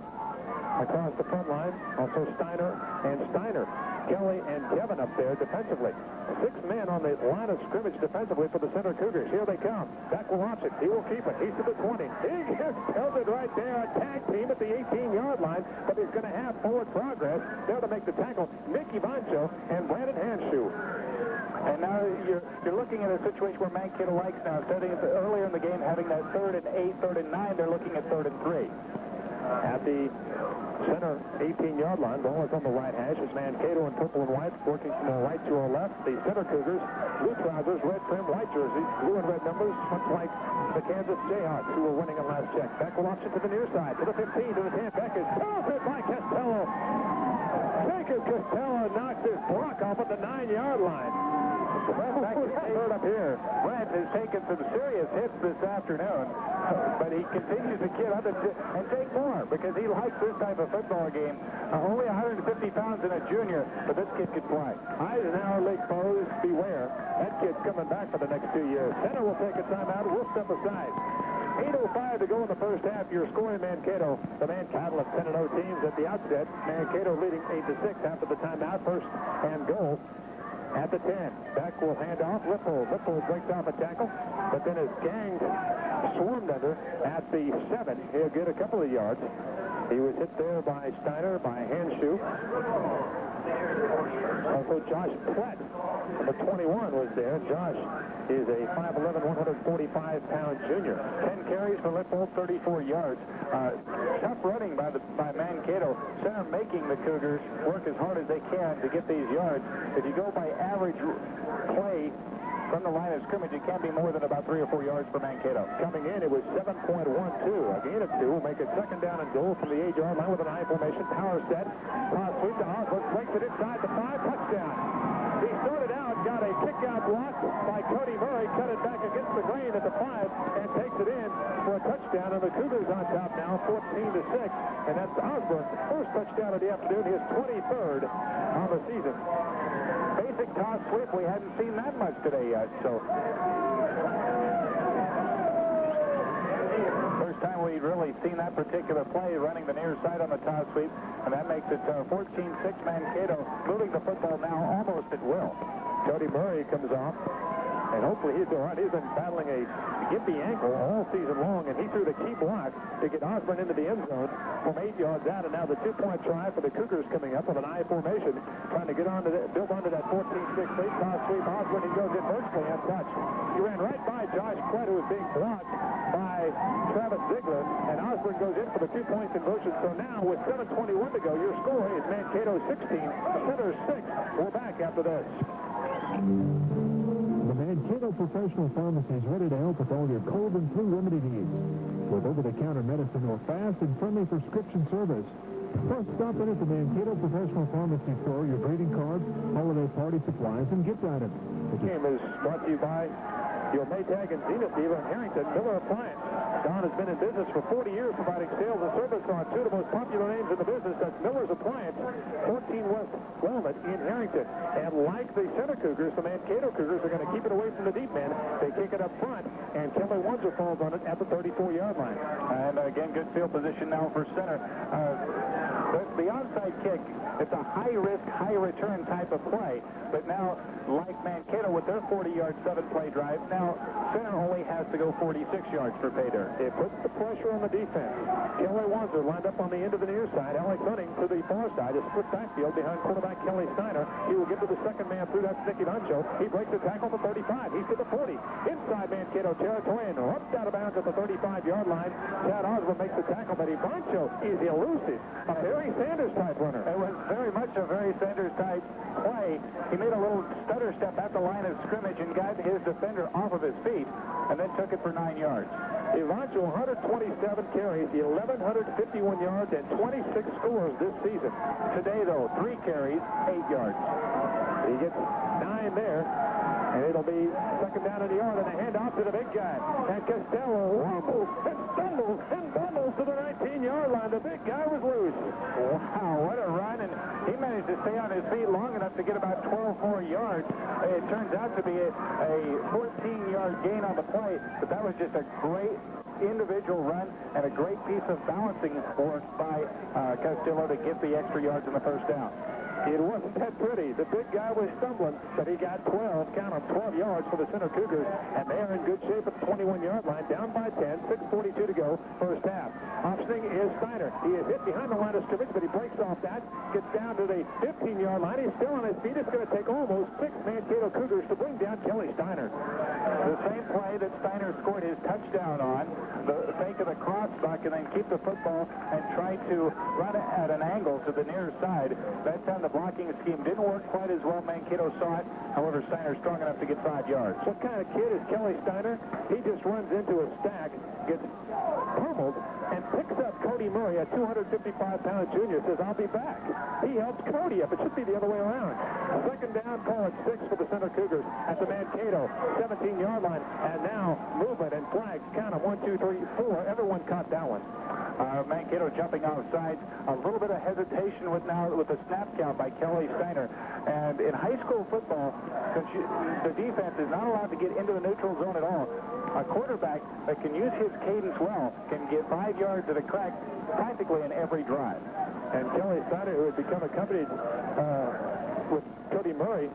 across the front line. Also Steiner and Steiner. Kelly and Kevin up there defensively. 6 men on the line of scrimmage defensively for the Center Cougars. Here they come. Back will watch it. He will keep it. He's to the 20. He gets pelted right there. A tag team at the 18-yard line, but he's going to have forward progress. There to make the tackle, Nick Ivancho and Brandon Hanshew. And now you're looking at a situation where Mankato likes now, instead of earlier in the game having that 3rd and 8, 3rd and 9, they're looking at 3rd and 3. At the center 18-yard line, ball is on the right hash. It's Mankato in purple and white, working from our right to our left. The Center Cougars, blue trousers, red trim, white jersey, blue and red numbers, much like the Kansas Jayhawks, who were winning at last check. Back will option to the near side, to the 15, to the 10. Back is pelted by Costello. Jacob Costello knocks his block off at the 9-yard line. Third up here. Brent has taken some serious hits this afternoon, but he continues to get up and take more because he likes this type of football game. Only 150 pounds in a junior, but this kid could play. Eisenhower Lake Foes, beware. That kid's coming back for the next 2 years. Center will take a timeout. We'll step aside. 8:05 to go in the first half. You're scoring Mankato. The Mankato of 10-0 teams at the outset. Mankato leading 8-6 after the timeout. First and goal at the 10. Back will hand off. Lippold. Lippold breaks off a tackle, but then his gang swarmed under at the 7. He'll get a couple of yards. He was hit there by Steiner, by Hanshew. Also, Josh Platt, number 21, was there. Josh is a 5'11", 145-pound junior. 10 carries for Lippold, 34 yards. Tough running by Mankato. Center making the Cougars work as hard as they can to get these yards. If you go by average play from the line of scrimmage, it can be more than about 3 or 4 yards for Mankato. Coming in, it was 7.12. A gain of 2 will make it 2nd down and goal from the 8-yard line with an I formation. Power set. Toss sweep to Osborne. Breaks it inside the 5. Touchdown. He started out, got a kick-out block by Cody Murray. Cut it back against the grain at the 5 and takes it in for a touchdown. And the Cougars on top now, 14-6. And that's Osborne's first touchdown of the afternoon. His 23rd on the season. Basic toss sweep, we hadn't seen that much today yet, so first time we've really seen that particular play, running the near side on the toss sweep, and that makes it 14-6 Mankato, moving the football now almost at will. Cody Murray comes off, and hopefully he's all right. He's been battling a gimpy ankle all season long, and he threw the key block to get Osborne into the end zone from 8 yards out, and now the 2-point try for the Cougars coming up with an I formation, trying to get onto build onto that 14-6 late toss sweep. Osborne, he goes in virtually untouched. He ran right by Josh Platt, who was being blocked by Travis Ziegler, and Osborne goes in for the 2-point conversion. So now with 7:21 to go, your score is Mankato 16, Center 6. We're back after this. The Mankato Professional Pharmacy is ready to help with all your cold and flu remedy needs. With over-the-counter medicine or fast and friendly prescription service. Plus, stop in at the Mankato Professional Pharmacy for your greeting cards, holiday party supplies, and gift items. The game is brought to you by your Maytag and Zenith dealer in Harrington, Miller Appliance. Don has been in business for 40 years providing sales and service on 2 of the most popular names in the business. That's Miller's Appliance, 14 West Walnut in Harrington. And like the Center Cougars, the Mankato Cougars are going to keep it away from the deep man. They kick it up front, and Kelly Wanzer falls on it at the 34-yard line. And again, good field position now for Center. the onside kick, it's a high-risk, high-return type of play. But now, like Mankato with their 40-yard 7-play drive, now center only has to go 46 yards for pay dirt. It puts the pressure on the defense. Kelly Wanzer lined up on the end of the near side. Alex Hunting to the far side. A split backfield behind quarterback Kelly Steiner. He will get to the second man through. That's Nicky Vancho. He breaks the tackle to 35. He's to the 40. Inside Mankato territory and ripped out of bounds at the 35-yard line. Chad Osborne makes the tackle, but Vancho is elusive. A Barry Sanders-type runner. It was very much a Barry Sanders-type play. He made a little stutter step at the line of scrimmage and got his defender off of his feet and then took it for 9 yards. Evancho, 127 carries, 1,151 yards, and 26 scores this season. Today, though, 3 carries, 8 yards. He gets 9 there, and it'll be second down in the yard, and a handoff to the big guy. And Costello wobbles and stumbles and bumbles to the 19-yard line. The big guy was loose. Wow, what a run, and he managed to stay on his feet long enough to get about 12 more yards. It turns out to be a 14-yard gain on the play, but that was just a great individual run and a great piece of balancing work by Castillo to get the extra yards in the first down. It wasn't that pretty. The big guy was stumbling, but he got 12, count them, 12 yards for the Center Cougars, and they're in good shape at the 21-yard line, down by 10, 6:42 to go, first half. Optioning is Steiner. He is hit behind the line of scrimmage, but he breaks off that, gets down to the 15-yard line. He's still on his feet. It's going to take almost 6 Mankato Cougars to bring down Kelly Steiner. The same play that Steiner scored his touchdown on, the fake of the crossbuck and then keep the football and try to run it at an angle to the near side. That time the blocking scheme didn't work quite as well. Mankato saw it. However, Steiner's strong enough to get 5 yards. What kind of kid is Kelly Steiner? He just runs into a stack, gets pummeled, and picks up Cody Murray, a 255-pound junior, says, I'll be back. He helps Cody up. It should be the other way around. Second down, call it 6 for the Center Cougars at the Mankato 17-yard line. And now movement and flags. Count them 1, 2, 3, 4. Everyone caught that one. Mankato jumping off sides. A little bit of hesitation with the snap count by Kelly Steiner. And in high school football, the defense is not allowed to get into the neutral zone at all. A quarterback that can use his cadence well can get 5 yards at a crack practically in every drive. And Kelly Steiner, who had become accompanied with Cody Murray,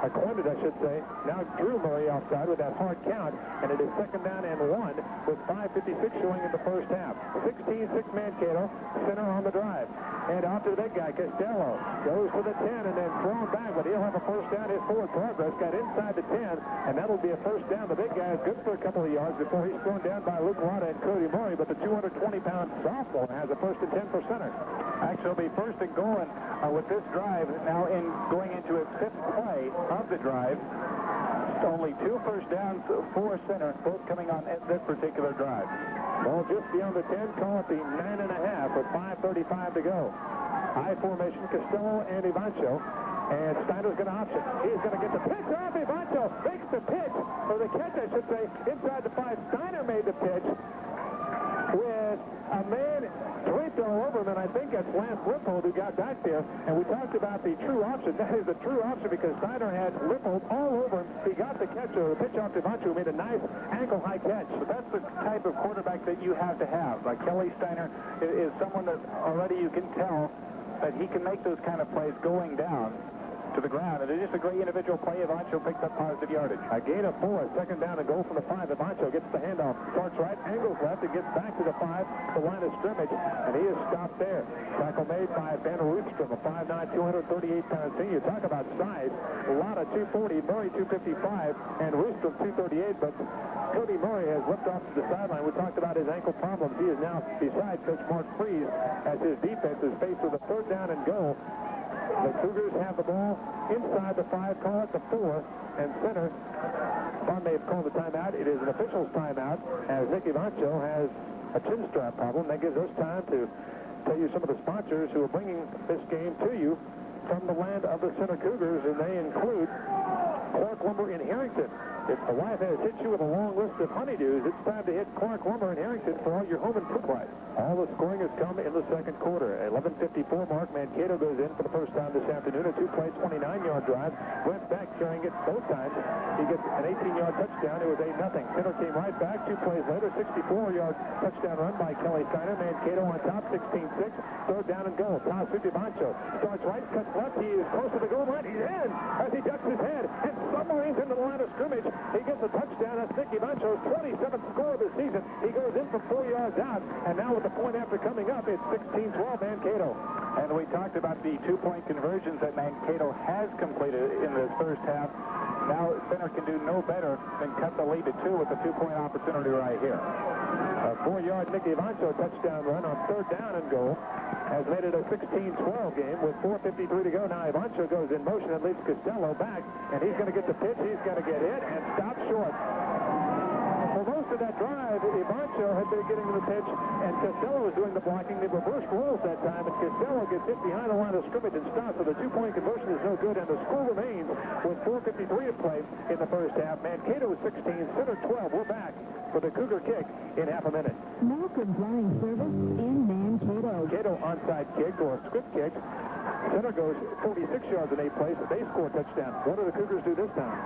acquainted, I should say, now Drew Murray offside with that hard count, and it is second down and 1 with 5:56 showing in the first half. 16-6 Mankato, center on the drive. And off to the big guy, Costello. Goes to the 10 and then thrown back, but he'll have a first down. His forward progress got inside the 10, and that'll be a first down. The big guy is good for a couple of yards before he's thrown down by Luke Latta and Cody Murray, but the 220-pound sophomore has a first and 10 for center. Actually, it'll be first and goal with this drive now going into its 5th play of the drive. Only 2 first downs for center, both coming on this particular drive. Well, just beyond the 10, call it the 9.5 with 5:35 to go. High formation, Costello and Evancho. And Steiner's going to option. He's going to get the pitch off. Evancho makes the pitch, or the catch, I should say, inside the 5. Steiner made the pitch with a man draped all over him, and I think that's Lance Lippold who got back there. And we talked about the true option. That is the true option because Steiner had Lippold all over him. He got the catch, or the pitch off to Evancho, who made a nice ankle-high catch. But that's the type of quarterback that you have to have. Like Kelly Steiner is someone that already you can tell that he can make those kind of plays going down to the ground. And it's just a great individual play. Evancho picked up positive yardage. A gain of 4, second down and goal from the 5. Evancho gets the handoff, starts right, angles left, and gets back to the 5, the line of scrimmage, and he is stopped there. Tackle made by Ben Rootstrom, a 5'9", 238-pound senior. Talk about size. Latta 240, Murray 255, and Rootstrom 238, but Cody Murray has whipped off to the sideline. We talked about his ankle problems. He is now beside Coach Mark Freeze as his defense is faced with a third down and goal. The Cougars have the ball inside the 5, call it the 4, and center. Fun may have called the timeout. It is an official's timeout as Nick Evancho has a chin strap problem. That gives us time to tell you some of the sponsors who are bringing this game to you from the land of the Center Cougars, and they include Clark Lumber in Harrington, If the wife has hit you with a long list of honeydews, it's time to hit Clark Lumber in Harrington for all your home and food supplies. All the scoring has come in the second quarter. 11:54 mark, Mankato goes in for the first time this afternoon. A two-play, 29-yard drive. Brent Beck carrying it both times. He gets an 18-yard touchdown. It was 8-0. Center came right back. 2 plays later, 64-yard touchdown run by Kelly Steiner. Mankato on top, 16-6. Third down and goal. Tasu Divancho starts right, cuts left. He is close to the goal line. He's in as he ducks his head and submarines into the line of scrimmage. He gets a touchdown. That's Nick Divancho's 27th score of the season. He goes in from 4 yards out, and now with the point after coming up, it's 16-12 Mankato. And we talked about the two-point conversions that Mankato has completed in this first half. Now Center can do no better than cut the lead to 2 with the two-point opportunity right here. A 4-yard Nick Divancho touchdown run on third down and goal has made it a 16-12 game with 4:53 to go. Now Ivancho goes in motion and leads Costello back, and he's going to get the pitch. He's going to get hit and stop short. For most of that drive, Ivancho had been getting to the pitch, and Costello was doing the blocking. They reversed roles that time, and Costello gets hit behind the line of scrimmage and stops. So the two-point conversion is no good, and the score remains with 4:53 to play in the first half. Mankato 16, Center 12. We're back for the Cougar kick in half a minute. Malcolm Flying Service in Mankato. Mankato onside kick or a script kick. Center goes 46 yards in 8 plays. They score a touchdown. What do the Cougars do this time?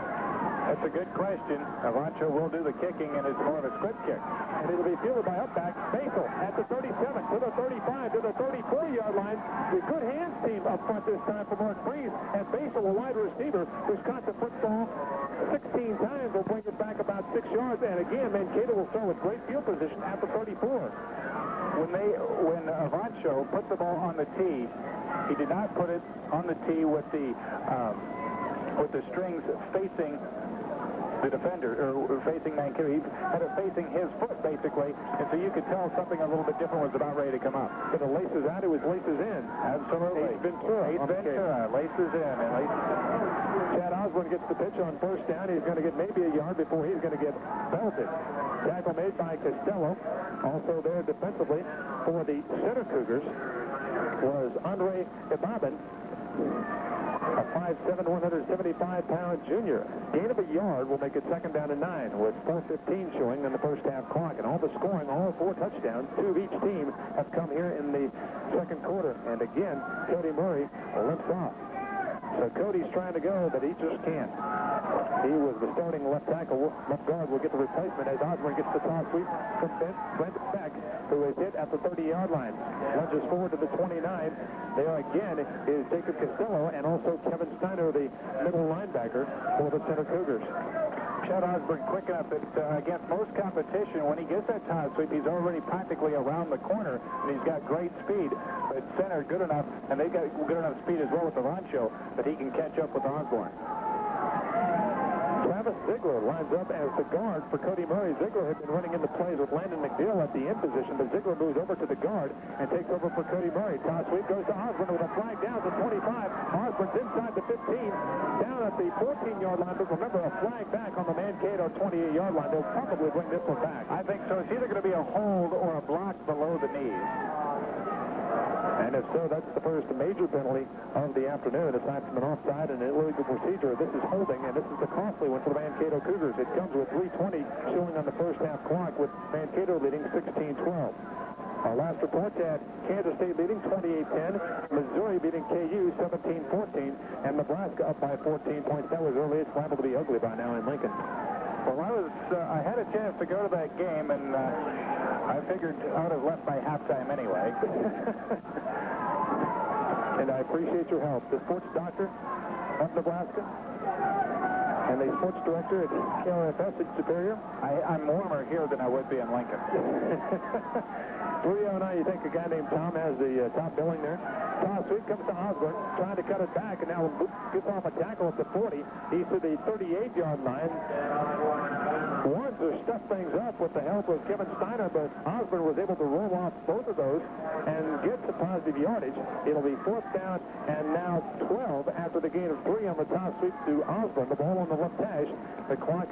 That's a good question. Avancho will do the kicking, and it's more of a script kick. And it'll be fielded by upback Basil at the 37, to the 35, to the 34-yard line. The good hands team up front this time for Mark Freeze. And Basil, a wide receiver, who's caught the football 16 times, will bring it back about 6 yards. And again, Mankato will start with great field position at the 34. When Avancho put the ball on the tee, he did not put it on the tee with the strings facing the defender, or facing Mankato. He had it facing his foot, basically, and so you could tell something a little bit different was about ready to come up. So the laces out, it was laces in. Absolutely. Ace Ventura. Laces in. And Chad Osborne gets the pitch on first down. He's going to get maybe a yard before he's going to get belted. Tackle made by Costello. Also there defensively for the Center Cougars was Andre Ibabin, a 5'7", 175-pound junior. Gain of a yard will make it second down and 9 with 4:15 showing in the first half clock. And all the scoring, all 4 touchdowns, 2 of each team have come here in the second quarter. And again, Cody Murray limps off. So Cody's trying to go, but he just can't. He was the starting left tackle. Left guard will get the replacement as Osborne gets the toss sweep from Brent Beck, who is hit at the 30-yard line. Lunges forward to the 29. There again is Jacob Costello and also Kevin Steiner, the middle linebacker for the Center Cougars. Chad Osborne quick enough that against most competition, when he gets that toss sweep, he's already practically around the corner, and he's got great speed. But Center good enough, and they got good enough speed as well with Avancho that he can catch up with Osborne. Travis Ziegler lines up as the guard for Cody Murray. Ziegler had been running into plays with Landon McNeil at the end position, but Ziegler moves over to the guard and takes over for Cody Murray. Toss sweep goes to Osborne with a flag down to 25. Osborne's inside the 15, down at the 14-yard line, but remember, a flag back on the Mankato 28-yard line. They'll probably bring this one back. I think so. It's either going to be a hold or a block below the knees. And if so, that's the first major penalty of the afternoon, aside from an offside and an illegal procedure. This is holding, and this is the costly one for the Mankato Cougars. It comes with 3:20 showing on the first half clock, with Mankato leading 16-12. Our last report had Kansas State leading 28-10, Missouri beating KU 17-14, and Nebraska up by 14 points. That was early. It's liable to be ugly by now in Lincoln. Well, I had a chance to go to that game, and I figured I would have left by halftime anyway. And I appreciate your help. The sports doctor of Nebraska and the sports director at KRFS at Superior. I'm warmer here than I would be in Lincoln. 309, you think a guy named Tom has the top billing there? Toss sweep comes to Osborne, trying to cut it back, and now gets off a tackle at the 40. He's to the 38-yard line. Wants to stuff things up with the help of Kevin Steiner, but Osborne was able to roll off both of those and get to positive yardage. It'll be 4th down and now 12 after the gain of 3 on the toss sweep to Osborne. The ball on the left hash. The clock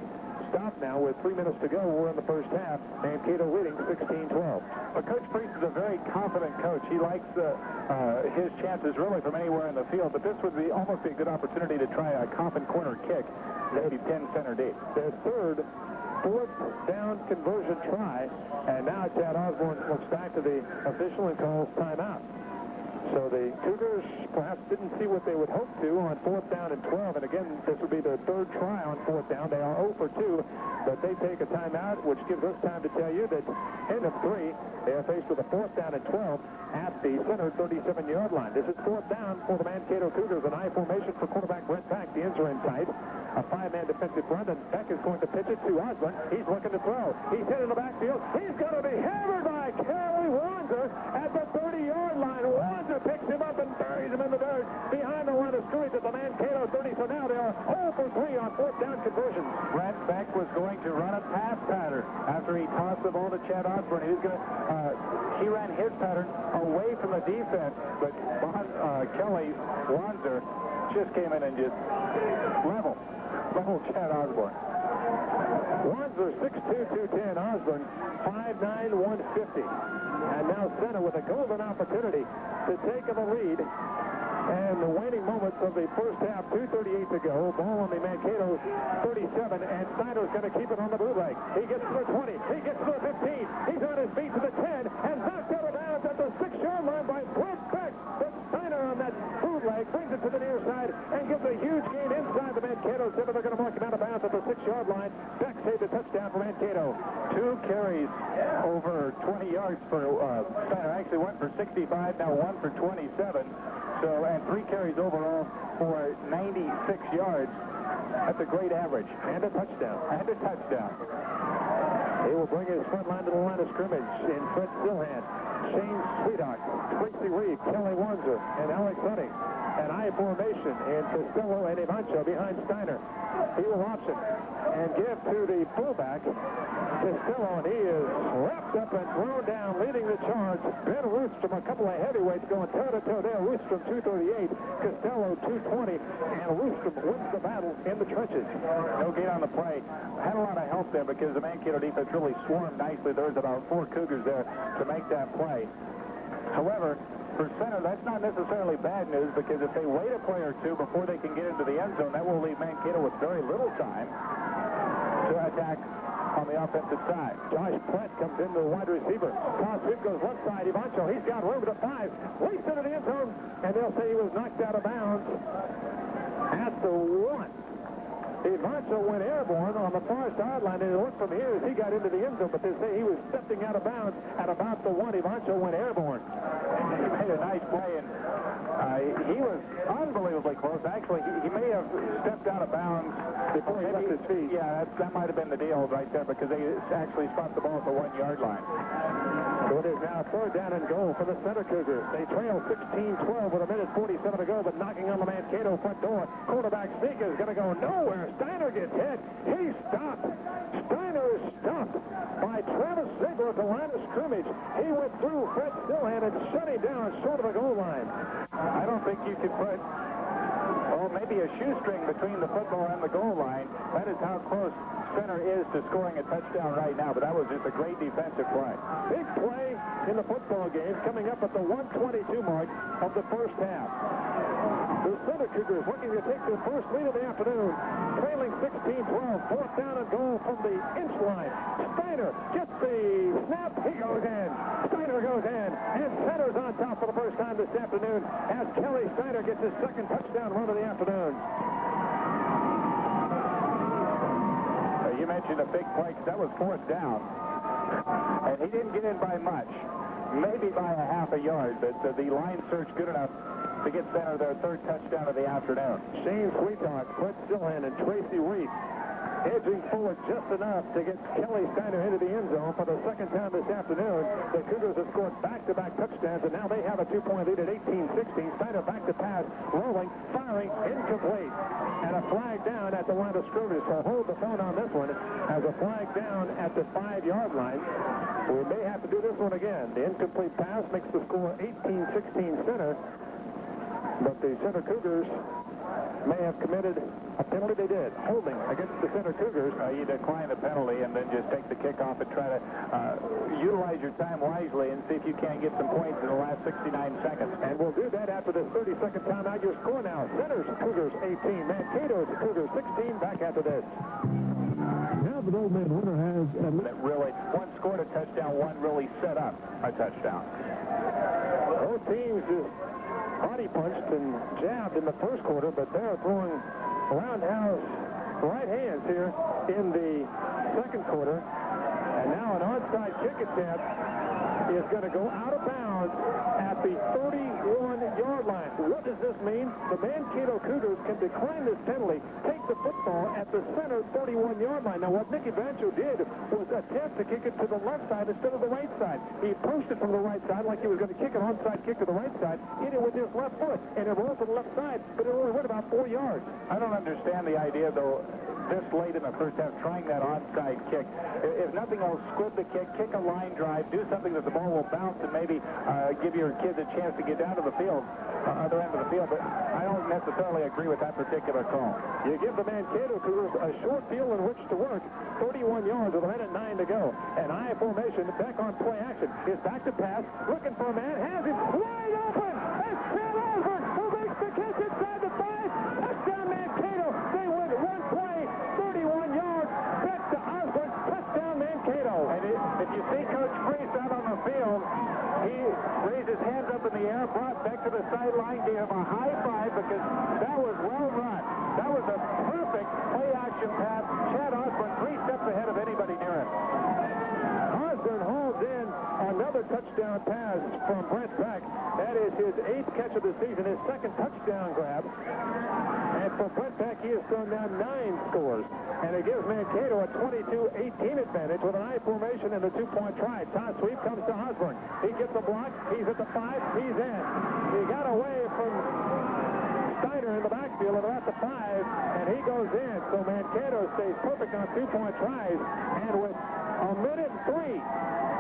stop now with 3 minutes to go. We're in the first half. Mankato leading 16-12. Well, Coach Priest is a very confident coach. He likes his chances really from anywhere in the field, but this would be almost a good opportunity to try a coffin corner kick, maybe 10 center deep. Their third fourth down conversion try, and now Chad Osborne looks back to the official and calls timeout. So the Cougars perhaps didn't see what they would hope to on 4th down and 12. And again, this would be their third try on 4th down. They are 0 for 2, but they take a timeout, which gives us time to tell you that end of 3, they are faced with a 4th down and 12 at the center 37-yard line. This is 4th down for the Mankato Cougars. An I formation for quarterback Brent Beck. The ends are in tight. A 5-man defensive front, and Beck is going to pitch it to Osborne. He's looking to throw. He's hit in the backfield. He's going to be hammered by Kelly Wanzer at the 30-yard line. Wanzer picks him up and buries him in the dirt behind the line of scrimmage at the Mankato 30. So now they are 0 for 3 on 4th down conversions. Brent Beck was going to run a pass pattern after he tossed the ball to Chad Osborne. He was going to, he ran his pattern away from the defense, but Kelly Wanzer just came in and just leveled Chad Osborne. Wanzer 6'2", 210. Osborne 5'9", 150. And now center with a golden opportunity to take the lead. And the waning moments of the first half, 2:38 to go. Ball on the Mankato 37, and Snyder's going to keep it on the bootleg. He gets to the 20. He gets to the 15. He's on his feet to the 10, and knocked out of bounds at the 6-yard line by Brent Beck. But Snyder on that bootleg brings it to the near side and gives a huge gain inside the Mankato 7. They're going to mark him out of bounds at the 6-yard line. Beck saved a touchdown for Mankato. 2 carries over 20 yards for Snyder. Actually, 1 for 65, now 1 for 27. So, and 3 carries overall for 96 yards. That's a great average. And a touchdown. And a touchdown. He will bring his front line to the line of scrimmage in Fred Silhan, Shane Sweetheart, Tracy Reed, Kelly Wanzer, and Alex Hunting. An I formation in Costello and Ivancho behind Steiner. He will option and give to the fullback, Costello, and he is wrapped up and thrown down, leading the charge. Ben Roostrom, a couple of heavyweights going toe-to-toe there. Roostrom 238, Costello 220, and Roostrom wins the battle in the trenches. No gain on the play. Had a lot of help there because the Mankato defense really swarmed nicely. There's about 4 Cougars there to make that play. However, for center, that's not necessarily bad news because if they wait a play or two before they can get into the end zone, that will leave Mankato with very little time to attack on the offensive side. Josh Platt comes into the wide receiver. Toss sweep goes left side. Ivancho, he's got room to 5. Leaps into the end zone, and they'll say he was knocked out of bounds at the 1. Ivancho went airborne on the far sideline, and it looked from here as he got into the end zone, but they say he was stepping out of bounds at about the 1. Ivancho went airborne. He made a nice play, and he was unbelievably close. Actually, he may have stepped out of bounds before he left his feet. Yeah, that might have been the deal right there because they actually stopped the ball at the 1-yard line. So it is now 3rd down and goal for the Center Cougars. They trail 16-12 with 1:47 to go, but knocking on the Mankato front door. Quarterback Sneak is going to go nowhere. Steiner gets hit. He's stopped. Steiner is stopped by Travis Ziegler at the line of scrimmage. He went through Fred Silhan and shut him down short of the goal line. I don't think you could put, maybe a shoestring between the football and the goal line. That is how close center is to scoring a touchdown right now, but that was just a great defensive play. Big play in the football game coming up at the 1:22 mark of the first half. The Center Cougars looking to take their first lead of the afternoon, trailing 16-12, 4th down and goal from the inch line. Steiner gets the snap. He goes in. Steiner goes in, and Center's on top for the first time this afternoon as Kelly Steiner gets his second touchdown run of the afternoon. You mentioned a big play because that was 4th down, and he didn't get in by much, maybe by a half a yard, but the line search good enough to get Center their 3rd touchdown of the afternoon. Shane Sweetheart, Fred Silhan, and Tracy Reed edging forward just enough to get Kelly Steiner into the end zone for the 2nd time this afternoon. The Cougars have scored back-to-back touchdowns, and now they have a 2-point lead at 18-16. Steiner back to pass, rolling, firing, incomplete. And a flag down at the line of scrimmage. So hold the phone on this one as a flag down at the 5-yard line. We may have to do this one again. The incomplete pass makes the score 18-16 Center. But the Center Cougars may have committed a penalty. They did, holding against the Center Cougars. You decline the penalty and then just take the kickoff and try to utilize your time wisely and see if you can get some points in the last 69 seconds. And we'll do that after this 30-second timeout. Your score now, Centers Cougars 18, Mankato's Cougars 16. Back after this. Now the Old Man Winter has That really, one scored a touchdown, one really set up a touchdown. Both teams just body punched and jabbed in the first quarter, but they're throwing roundhouse right hands here in the second quarter. And now an onside kick attempt is going to go out of bounds at the 31-yard line. What does this mean? The Mankato Cougars can decline this penalty, take the football at the center 31-yard line. Now, what Nick Evancho did was attempt to kick it to the left side instead of the right side. He approached it from the right side like he was going to kick an onside kick to the right side, hit it with his left foot, and it rolled to the left side, but it only went about 4 yards. I don't understand the idea, though, this late in the first half, trying that onside kick. If nothing else, squib the kick a line drive, do something that the ball will bounce and maybe give your kids a chance to get down to the field, other end of the field. But I don't necessarily agree with that particular call. You give the Mankato Cougars a short field in which to work, 31 yards with a minute 9 to go. And I formation, back on play action, is back to pass, looking for a man, has him wide open. It's Chad Osborne who makes the catch inside the 5. Touchdown Mankato. They win one play, 31 yards. Back to Osborne. Touchdown Mankato. And if you see Coach Priest out on the field, he raised his hands up in the air, brought back to the sideline, gave him a high five because that was well run. That was a perfect play-action pass. Chad Osborne 3 steps ahead of anybody near him. Osborne hauls in another touchdown pass from Brent Beck. That is his 8th catch of the season, his 2nd touchdown grab. And for Brent Beck, he has thrown down 9 scores. And it gives Mankato a 22-18 advantage with an I formation and a 2-point try. Toss sweep comes to Osborne. He gets a block. He's at the 5. He's in. He got away from Steiner in the backfield and at the 5, and he goes in. So Mankato stays perfect on 2-point tries. And with a minute and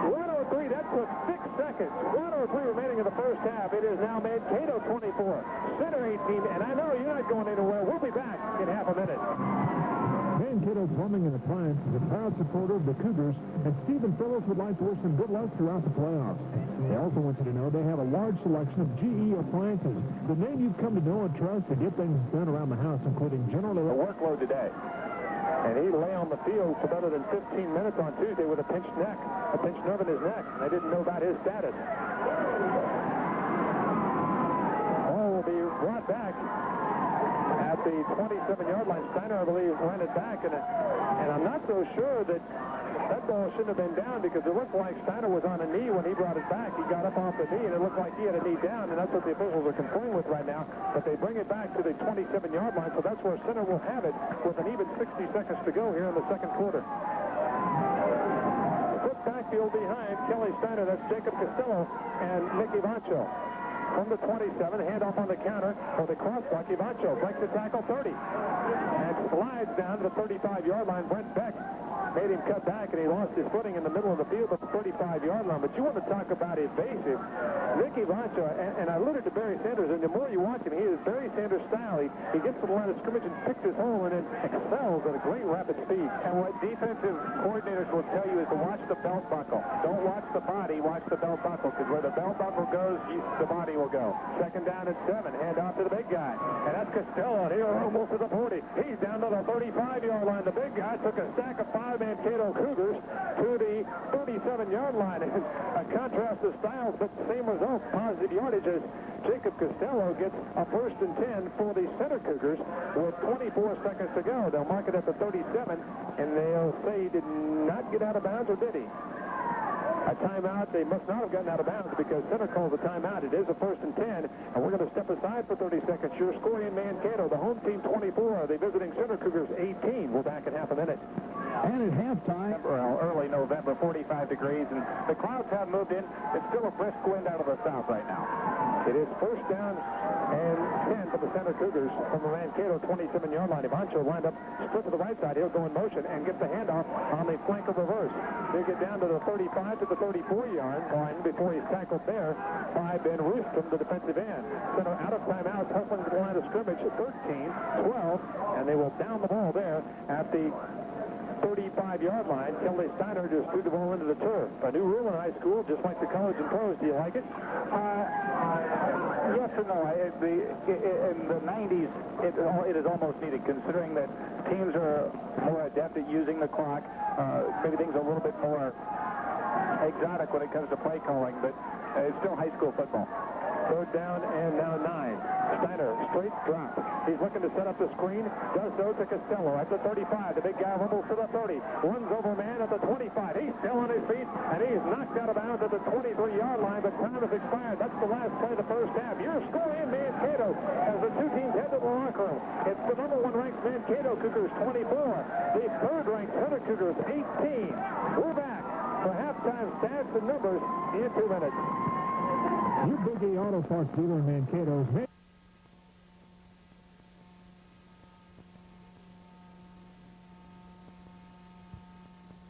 1:03, that took 6 seconds. 1:03 remaining in the first half. It is now Mankato 24, Center 18, and I know you're not going anywhere. We'll be back in half a minute. Mankato Plumbing and Appliance is a proud supporter of the Cougars, and Stephen Phillips would like to wish them good luck throughout the playoffs. They also want you to know they have a large selection of GE appliances, the name you've come to know and trust to get things done around the house, including General The workload today. And he lay on the field for better than 15 minutes on Tuesday with a pinched neck, a pinched nerve in his neck. They didn't know about his status. Ball will be brought back at the 27-yard line. Steiner, I believe, ran it back, and I'm not so sure that ball shouldn't have been down because it looked like Steiner was on a knee when he brought it back. He got up off the knee, and it looked like he had a knee down, and that's what the officials are conferring with right now. But they bring it back to the 27-yard line, so that's where Center will have it with an even 60 seconds to go here in the second quarter. Put backfield behind Kelly Steiner. That's Jacob Costello and Nick Evancho. From the 27, handoff on the counter for the crossblock. Evancho breaks the tackle 30 and slides down to the 35-yard line. Brent Beck made him cut back, and he lost his footing in the middle of the field at the 35-yard line. But you want to talk about evasive. Nick Evancho, and I alluded to Barry Sanders, and the more you watch him, he is Barry Sanders style. He gets to the line of scrimmage and picks his hole and then excels at a great rapid speed. And what defensive coordinators will tell you is to watch the belt buckle. Don't watch the body, watch the belt buckle, because where the belt buckle goes, the body will go. Second down and 7. Hand off to the big guy. And that's Costello here almost to the 40. He's down to the 35-yard line. The big guy took a stack of 5 Mankato Cougars to the 37-yard line. And a contrast of styles, but same result. Positive yardage as Jacob Costello gets a 1st and 10 for the Center Cougars with 24 seconds to go. They'll mark it at the 37, and they'll say he did not get out of bounds, or did he? A timeout. They must not have gotten out of bounds because Center calls a timeout. It is a 1st and 10, and we're going to step aside for 30 seconds. Your score in Mankato, the home team 24, the visiting Center Cougars 18. We're back in half a minute. And at halftime, early November, 45 degrees, and the clouds have moved in. It's still a brisk wind out of the south right now. It is first down and 10 for the Center Cougars from the Mankato 27-yard line. Ivancho lined up, split to the right side. He'll go in motion and get the handoff on the flank of reverse. He'll get down to the 35 to the 34-yard line before he's tackled there by Ben Roostum, the defensive end. Center out of timeout, hustling to the line of scrimmage, 13, 12, and they will down the ball there at the 35-yard line. Kelly Steiner just threw the ball into the turf. A new rule in high school, just like the college and pros. Do you like it? Yes and no. In the 90s, it is almost needed, considering that teams are more adept at using the clock. Maybe things are a little bit more exotic when it comes to play calling, but it's still high school football. Third down and now 9. Steiner, straight drop. He's looking to set up the screen. Does so to Costello at the 35. The big guy rumbles to the 30. Runs over man at the 25. He's still on his feet, and he's knocked out of bounds at the 23-yard line, but time has expired. That's the last play of the first half. Your score in Mankato as the two teams head to the locker room. It's the number 1 ranked Mankato Cougars 24. The third ranked Center Cougars 18. We're back for halftime stats and numbers in 2 minutes. Your Big A Auto Parts dealer in Mankato is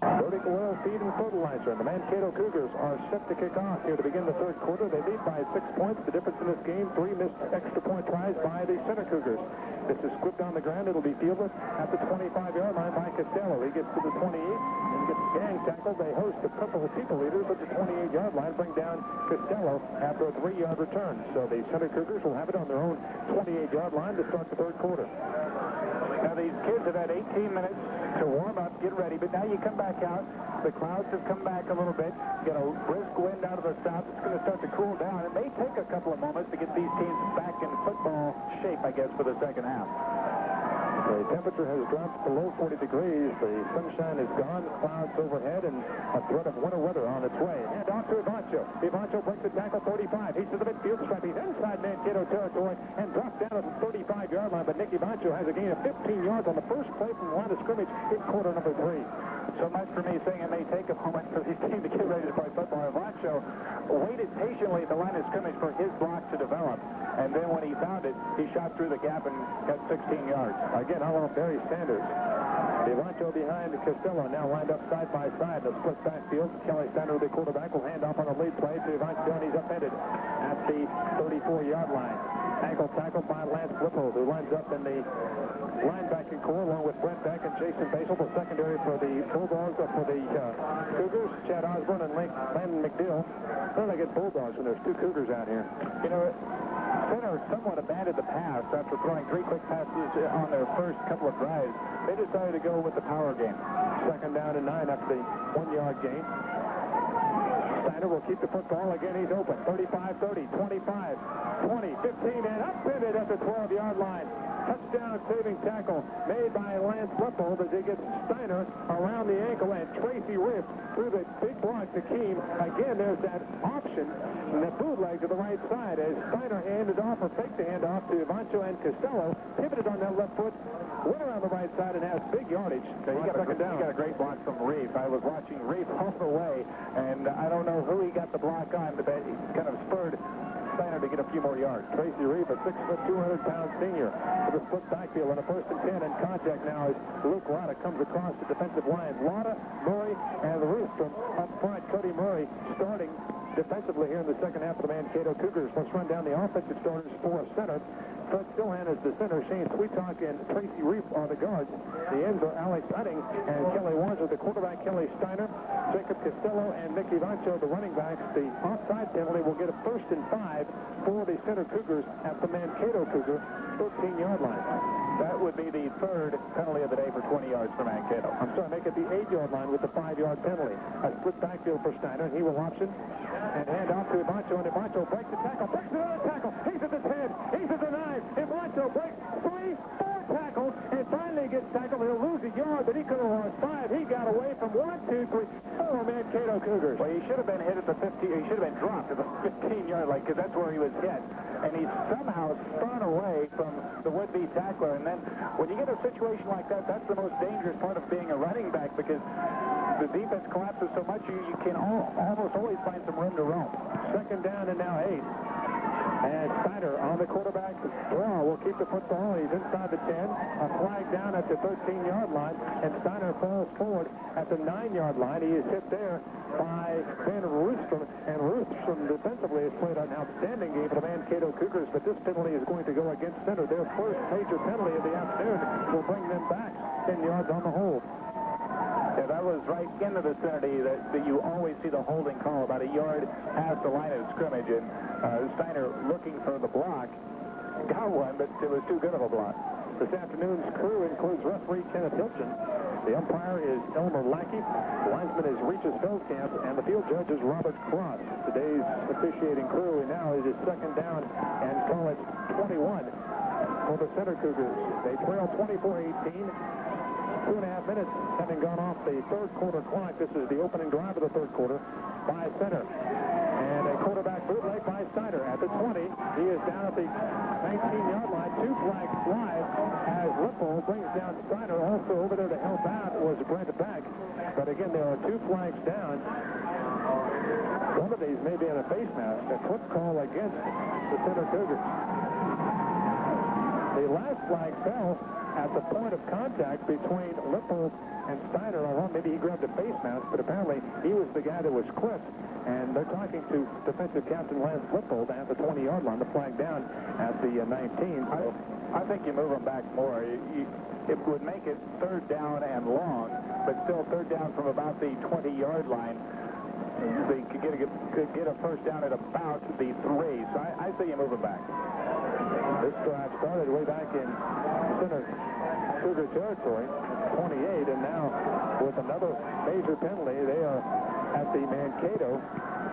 Vertical Oil Feed and Fertilizer. And the Mankato Cougars are set to kick off here to begin the third quarter. They lead by 6 points. The difference in this game, 3 missed extra point tries by the Center Cougars. This is squibbed on the ground. It'll be fielded at the 25-yard line by Costello. He gets to the 28 and gets gang tackled. They host the Purple People Eaters at the 28-yard line, bring down Costello after a 3-yard return. So the Center Cougars will have it on their own 28-yard line to start the third quarter. Now, these kids have had 18 minutes to warm up, get ready, but now you come back out. The clouds have come back a little bit. Get a brisk wind out of the south. It's going to start to cool down. It may take a couple of moments to get these teams back in football shape, I guess, for the second half. The temperature has dropped below 40 degrees. The sunshine is gone, clouds overhead, and a threat of winter weather on its way. And off to Ivancho. Ivancho breaks the tackle 35. He's to the midfield stripe. He's inside Mankato territory and drops down at the 35-yard line. But Nick Ivancho has a gain of 15 yards on the first play from the line of scrimmage in quarter number 3. So much for me saying it may take a moment for these teams to get ready to play football. Ivancho waited patiently at the line of scrimmage for his block to develop. And then when he found it, he shot through the gap and got 16 yards. Again, how about Barry Sanders? Ivancho behind Costello, now lined up side by side. The split backfield. Kelly Steiner, the quarterback, will hand off on a lead play to Ivancho, and he's upended at the 34-yard line. Ankle tackled by Lance Flippold, who lines up in the linebacking core along with Brent Beck and Jason Basel. The secondary for the Bulldogs, for the Cougars, Chad Osborne and Landon McDill. How do they get Bulldogs when there's 2 Cougars out here? You know, Center somewhat abandoned the pass after throwing 3 quick passes on their first couple of drives. They decided to go with the power game. Second down and 9 after the 1-yard gain. Steiner will keep the football. Again, he's open. 35, 30, 25, 20, 15, and upended at the 12-yard line. Touchdown saving tackle made by Lance Flippold as he gets Steiner around the ankle, and Tracy Rift through the big block to Keem. Again, there's that option and the bootleg to the right side as Steiner handed off or faked the handoff to Ivancho, and Costello pivoted on that left foot, went around the right side and has big yardage. He got a great block from Reef. I was watching Reef all the way, and I don't know who he got the block on, but he kind of spurred Steiner to get a few more yards. Tracy Reef, a 6', 200-pound senior, with a split backfield on a 1st and 10, and contact now as Luke Lotta comes across the defensive line. Lotta, Murray, and Roostrom up front. Cody Murray starting defensively here in the second half of the Mankato Cougars. Let's run down the offensive starters for center. Fred Stillhan is the center. Shane Sweetalk and Tracy Reef are the guards. The ends are Alex Hutting and Kelly Wanzer. The quarterback, Kelly Steiner, Jacob Costello, and Nick Ivancho, the running backs. The offside penalty will get a 1st and 5 for the Center Cougars at the Mankato Cougar 13-yard line. That would be the 3rd penalty of the day for 20 yards for Mankato. I'm sorry, make it the 8-yard line with the 5-yard penalty. A split backfield for Steiner. He will option and hand off to Ivancho, and Ivancho breaks the tackle, breaks another tackle. He's at the 10, he's at the 9. Ivancho breaks 3, 4 tackles, and finally gets tackled. He'll lose a yard, but he could have lost 5. He got away from 1, 2, 3, 4 Mankato Cougars. Well, he should have been hit at the 15. He should have been dropped at the 15-yard line because that's where he was hit. And he somehow spun away from the would-be tackler. And then when you get a situation like that, that's the most dangerous part of being a running back because the defense collapses so much you can almost always find some room to roam. Second down and now 8. And Steiner on the quarterback draw will keep the football. He's inside the 10. A flag down at the 13-yard line, and Steiner falls forward at the 9-yard line. He is hit there by Ben Roostrom, and Roostrom defensively has played an outstanding game for the Mankato Cougars, but this penalty is going to go against center. Their first major penalty of the afternoon will bring them back 10 yards on the hold. Yeah, that was right into the vicinity that you always see the holding call about a yard past the line of scrimmage, and Steiner looking for the block. Got one, but it was too good of a block. This afternoon's crew includes referee Kenneth Hilton. The umpire is Elmer Lackey. The linesman is Regis Feldkamp, and the field judge is Robert Cross. Today's officiating crew now is second down and call it 21 for the Center Cougars. They trail 24-18. 2.5 minutes having gone off the third quarter clock. This is the opening drive of the third quarter by Center. And a quarterback bootleg by Steiner at the 20. He is down at the 19-yard line. 2 flags fly as Whipple brings down Steiner. Also over there to help out was Brent Beck. But again, there are 2 flags down. One of these may be in a face mask. A quick call against the Center Cougars. The last flag fell at the point of contact between Lippold and Steiner. Or maybe he grabbed a face mask, but apparently he was the guy that was clipped. And they're talking to defensive captain Lance Lippold at the 20-yard line. The flag down at the 19. I think you move them back more. It would make it third down and long, but still third down from about the 20-yard line. They could get a first down at about the 3. So I say you move them back. This drive started way back in Center Cougar territory, 28, and now with another major penalty, they are at the Mankato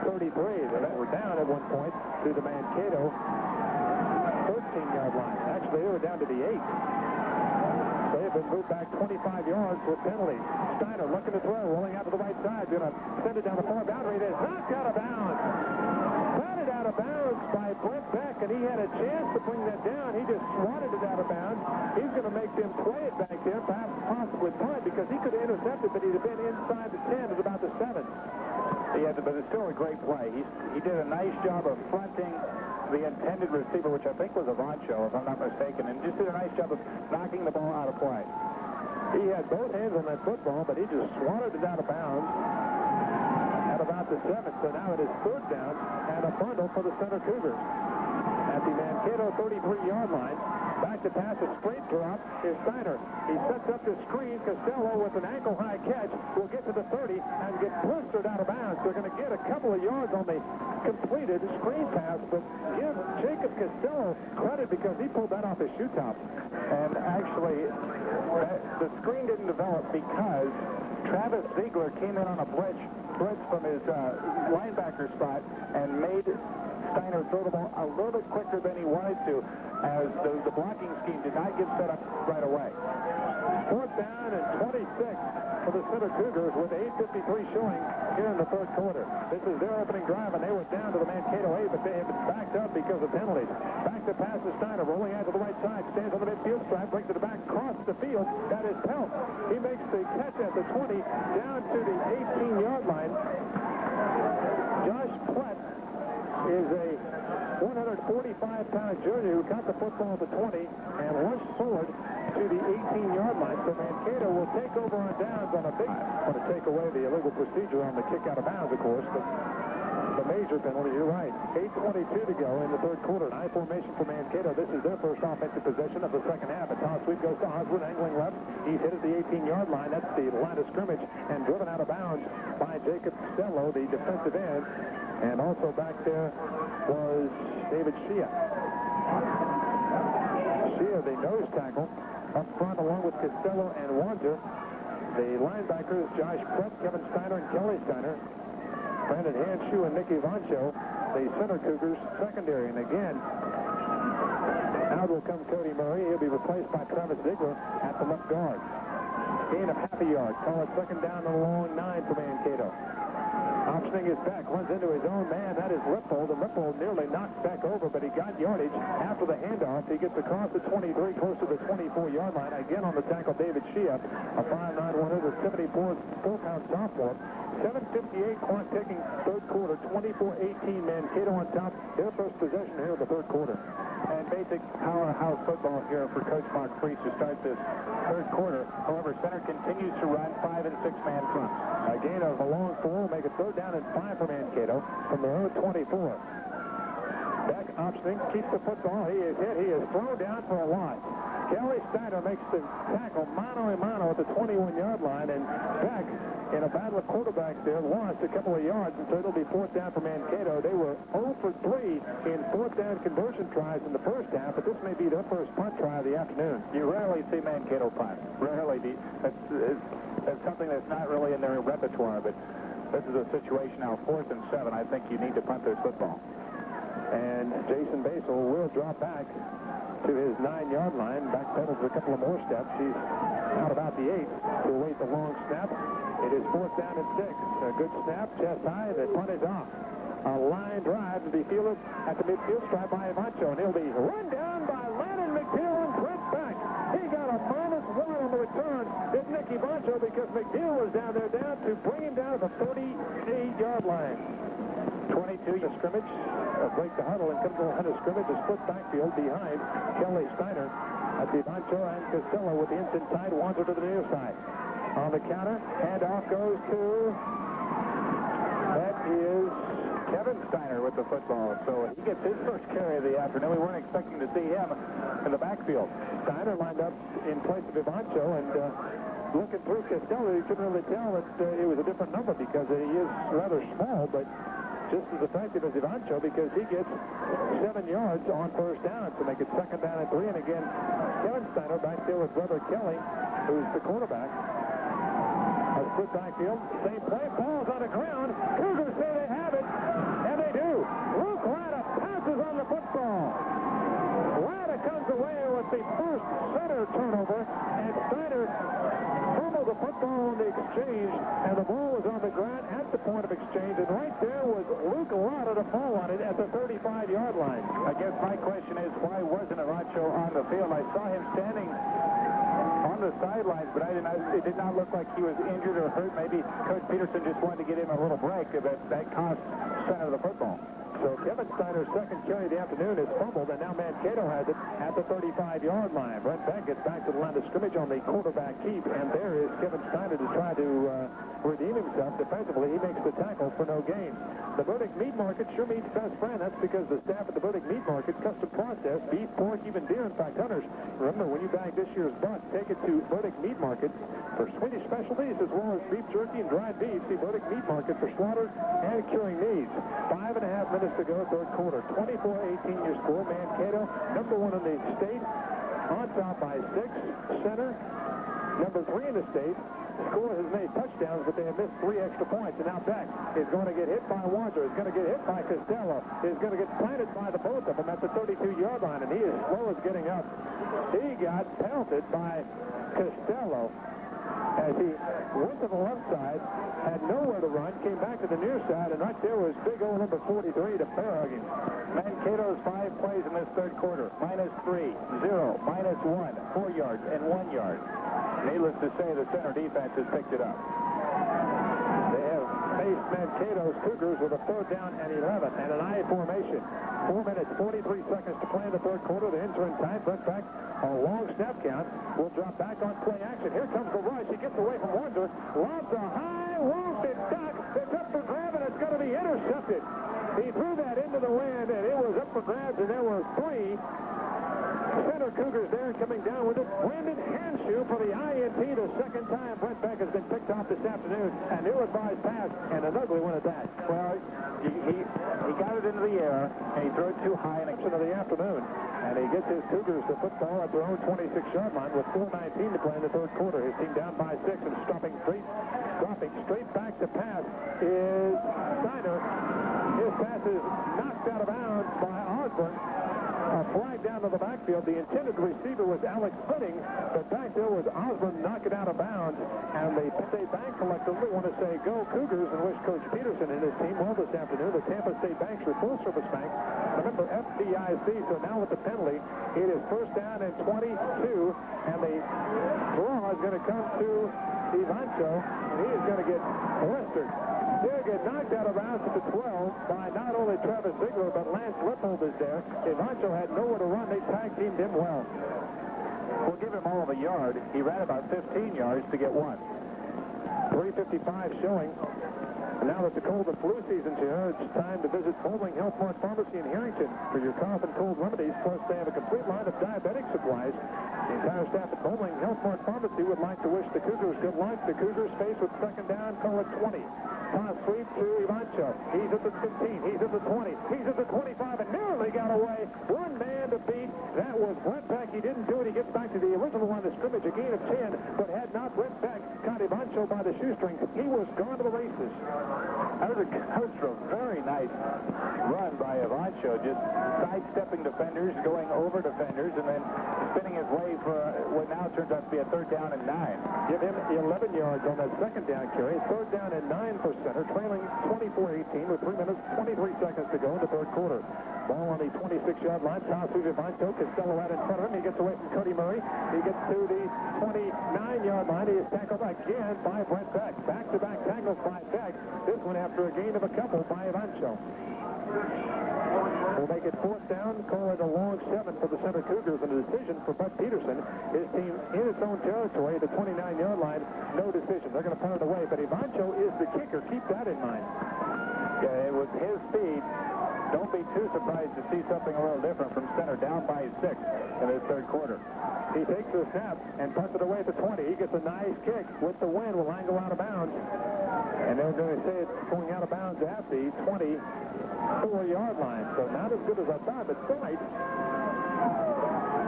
33. They were down at one point to the Mankato 13-yard line. Actually, they were down to the 8. They have been moved back 25 yards with penalty. Steiner looking to throw, rolling out to the right side, going to send it down the far boundary. It is knocked out of bounds. Batted out of bounds by Brent Beck, and he had a chance to bring that down. He just swatted it out of bounds. He's going to make them play it back there, perhaps possibly punt, because he could have intercepted, but he'd have been inside the 10 at about the 7. Yeah, but it's still a great play. He did a nice job of fronting the intended receiver, which I think was Avancho, if I'm not mistaken, and just did a nice job of knocking the ball out of play. He had both hands on that football, but he just swatted it out of bounds at about the 7. So now it is third down and a bundle for the Center Cougars. At the Mankato 33-yard line, back to pass, a straight drop is Steiner. He sets up the screen. Costello with an ankle-high catch will get to the 30 and get blistered out of bounds. They're going to get a couple of yards on the completed screen pass, but give Jacob Costello credit because he pulled that off his shoe top. And actually, the screen didn't develop because Travis Ziegler came in on a blitz from his linebacker spot and made Steiner throw the ball a little bit quicker than he wanted to, as the blocking scheme did not get set up right away. Fourth down and 26 for the Center Cougars with 8:53 showing here in the third quarter. This is their opening drive, and they were down to the Mankato 8, but they have been backed up because of penalties. Back to pass to Steiner, rolling out to the right side, stands on the midfield stripe, brings it back, crosses the field. That is Pelt. He makes the catch at the 20, down to the 18-yard line. Josh Plett is a 145-pound junior who caught the football at the 20 and launched forward to the 18-yard line. So Mankato will take over on downs on a big, want to take away the illegal procedure on the kick out of bounds, of course, but the major penalty, you're right. 8:22 to go in the third quarter. High formation for Mankato. This is their first offensive possession of the second half. A toss sweep goes to Osborne, angling left. He's hit at the 18-yard line. That's the line of scrimmage, and driven out of bounds by Jacob Costello, the defensive end. And also back there was David Shea. Shea, the nose tackle, up front along with Costello and Wanzer. The linebackers, Josh Plett, Kevin Steiner, and Kelly Steiner. Brandon Hanshoe and Nicky Vancho, the Center Cougars secondary. And again, out will come Cody Murray. He'll be replaced by Travis Ziegler at the left guard. Gain of half a yard. Call it second down and a long 9 for Mankato. Optioning is back, runs into his own man. That is Lippold, and Lippold nearly knocked back over, but he got yardage after the handoff. He gets across the 23, close to the 24-yard line. Again on the tackle, David Shea, a 5'9", 174-pound sophomore. 7:58 clock ticking, third quarter, 24-18, Mankato on top. Their first possession here in the third quarter. And basic powerhouse football here for Coach Mark Priest to start this third quarter. However, center continues to run 5- and 6-man fronts. A gain of a long 4 will make it third down and 5 for Mankato from their own 24. Back optioning, keeps the football. He is hit. He is thrown down for a loss. Kelly Steiner makes the tackle mano-a-mano at the 21-yard line, and Beck, in a battle of quarterbacks there, lost a couple of yards, and so it'll be fourth down for Mankato. They were 0 for 3 in fourth down conversion tries in the first half, but this may be their first punt try of the afternoon. You rarely see Mankato punt. Rarely. That's something that's not really in their repertoire, but this is a situation now, 4th and 7. I think you need to punt this football. And Jason Basel will drop back to his 9-yard line, backpedals a couple of more steps. He's out about the 8 to await the long snap. It is fourth down and 6. A good snap, chest high, the punt is off. A line drive to be fielded at the midfield stripe by Ivancho, and he'll be run down by Landon McDill and Brent Beck. He got a -1 on the return, did Nick Ivancho, because McDill was down there to bring him down to the 38-yard line. 22 to scrimmage, break the huddle and come to the line of scrimmage, a split backfield behind Kelly Steiner at the Ivancho and Costello with the inside side, Wanzer to the near side. On the counter, handoff goes to, that is Kevin Steiner with the football, so he gets his first carry of the afternoon. We weren't expecting to see him in the backfield. Steiner lined up in place of Ivancho, and looking through Costello, you couldn't really tell that it was a different number because he is rather small, but just as effective as Ivancho because he gets 7 yards on first down to make it second down and 3. And again, Kevin Steiner back there with brother Kelly, who's the quarterback. A split backfield, same play, ball's on the ground. Cougars say they have it, and they do. Luke Latta passes on the football. Latta comes away with the first center turnover, and Steiner fumbled the football on the exchange, and the ball was on the ground at the point of exchange, and right there was Luke Latta to fall on it at the 35-yard line. I guess my question is, why wasn't Ivancho on the field? I saw him standing on the sidelines, but it did not look like he was injured or hurt. Maybe Coach Peterson just wanted to get him a little break, but that cost center the football. So Kevin Steiner's second carry of the afternoon is fumbled, and now Mankato has it at the 35-yard line. Brent Beck gets back to the line of scrimmage on the quarterback keep, and there is Kevin Steiner to try to redeem himself defensively. He makes the tackle for no gain. The Burdick Meat Market sure meets best friend. That's because the staff at the Burdick Meat Market custom process beef, pork, even deer. In fact, hunters, remember when you bag this year's buck, take it to Burdick Meat Market for Swedish specialties as well as beef jerky and dried beef. See Burdick Meat Market for slaughter and curing needs. 5.5 minutes to go, third quarter. 24-18 your score. Mankato, number 1 in the state, on top by 6. Center, number 3 in the state. Score has made touchdowns, but they have missed 3 extra points. And now Beck is going to get hit by Wanzer, is going to get hit by Costello, is going to get planted by the both of them at the 32-yard line, and he is slow as getting up. He got pelted by Costello as he went to the left side, had nowhere to run, came back to the near side, and right there was big old number 43 to bear hug him. Mankato's 5 plays in this third quarter. -3, 0, -1, 4 yards, and 1 yard. Needless to say, the center defense has picked it up. They have faced Mankato's Cougars with a third down and 11 and an I formation. 4 minutes, 43 seconds to play in the third quarter. The interim time, Brent Beck, a long snap count, will drop back on play action. Here comes the rush. He gets away from Wanzer. Lobs a high, lofted duck. It's up for grab, and it's going to be intercepted. He threw that into the wind, and it was up for grabs, and there were 3 center Cougars there coming down with it. Brandon Hanshew for the INT, the second time Brent Beck has been picked off this afternoon. An ill-advised pass and an ugly one at that. Well, he got it into the air, and he threw it too high in of the afternoon. And he gets his Cougars the football at their own 26-yard line with 4:19 to play in the third quarter. His team down by 6 and dropping straight back to pass is Steiner. His pass is knocked out of bounds by Osborne. A flag down to the backfield. The intended receiver was Alex Fitting, but back there was Osborne knocking out out of bounds, and the State Bank collectively want to say go Cougars and wish Coach Peterson and his team well this afternoon. The Tampa State Banks are full service bank. Remember FDIC, so now with the penalty, it is first down and 22, and the draw is going to come to Ivancho, and he is going to get blistered. He'll get knocked out of bounds at the 12 by not only Travis Ziegler, but Lance Lippold is there. Ivancho had nowhere to run. They tag teamed him well. We'll give him all of a yard. He ran about 15 yards to get one. 3:55 showing. And now that the cold and flu season's here, it's time to visit Bowling Health Mart Pharmacy in Harrington for your cough and cold remedies. Plus, they have a complete line of diabetic supplies. The entire staff at Bowling Health Mart Pharmacy would like to wish the Cougars good luck. The Cougars face with second down, call it 20. Toss sweep to Ivancho. He's at the 15. He's at the 20. He's at the 25 and nearly got away. One man to beat. That was Brent Beck. He didn't do it. He gets back to the original line of scrimmage, a gain of 10. But had not Brent Beck caught Ivancho by the shoestring, he was gone to the races. That was a very nice run by Ivancho, just sidestepping defenders, going over defenders, and then spinning his way for what now turns out to be a third down and 9. Give him 11 yards on that second down carry. Third down and 9 for center, trailing 24-18 with 3 minutes, 23 seconds to go in the third quarter. Ball on the 26-yard line. Toss to Ivancho. Costello out in front of him. He gets away from Cody Murray. He gets to the 29-yard line. He is tackled again by Brent Beck. Back-to-back tackles by Beck. This one after a gain of a couple by Ivancho. We'll make it fourth down. Call it a long 7 for the Center Cougars. And a decision for Bud Peterson. His team in its own territory at the 29-yard line. No decision. They're going to punt it away. But Ivancho is the kicker. Keep that in mind. Yeah, with his speed, don't be too surprised to see something a little different from center down by 6 in this third quarter. He takes the snap and punts it away at the 20. He gets a nice kick with the wind. Will line go out of bounds. And they're going to say it's going out of bounds at the 24-yard line. So not as good as I thought, but still nice.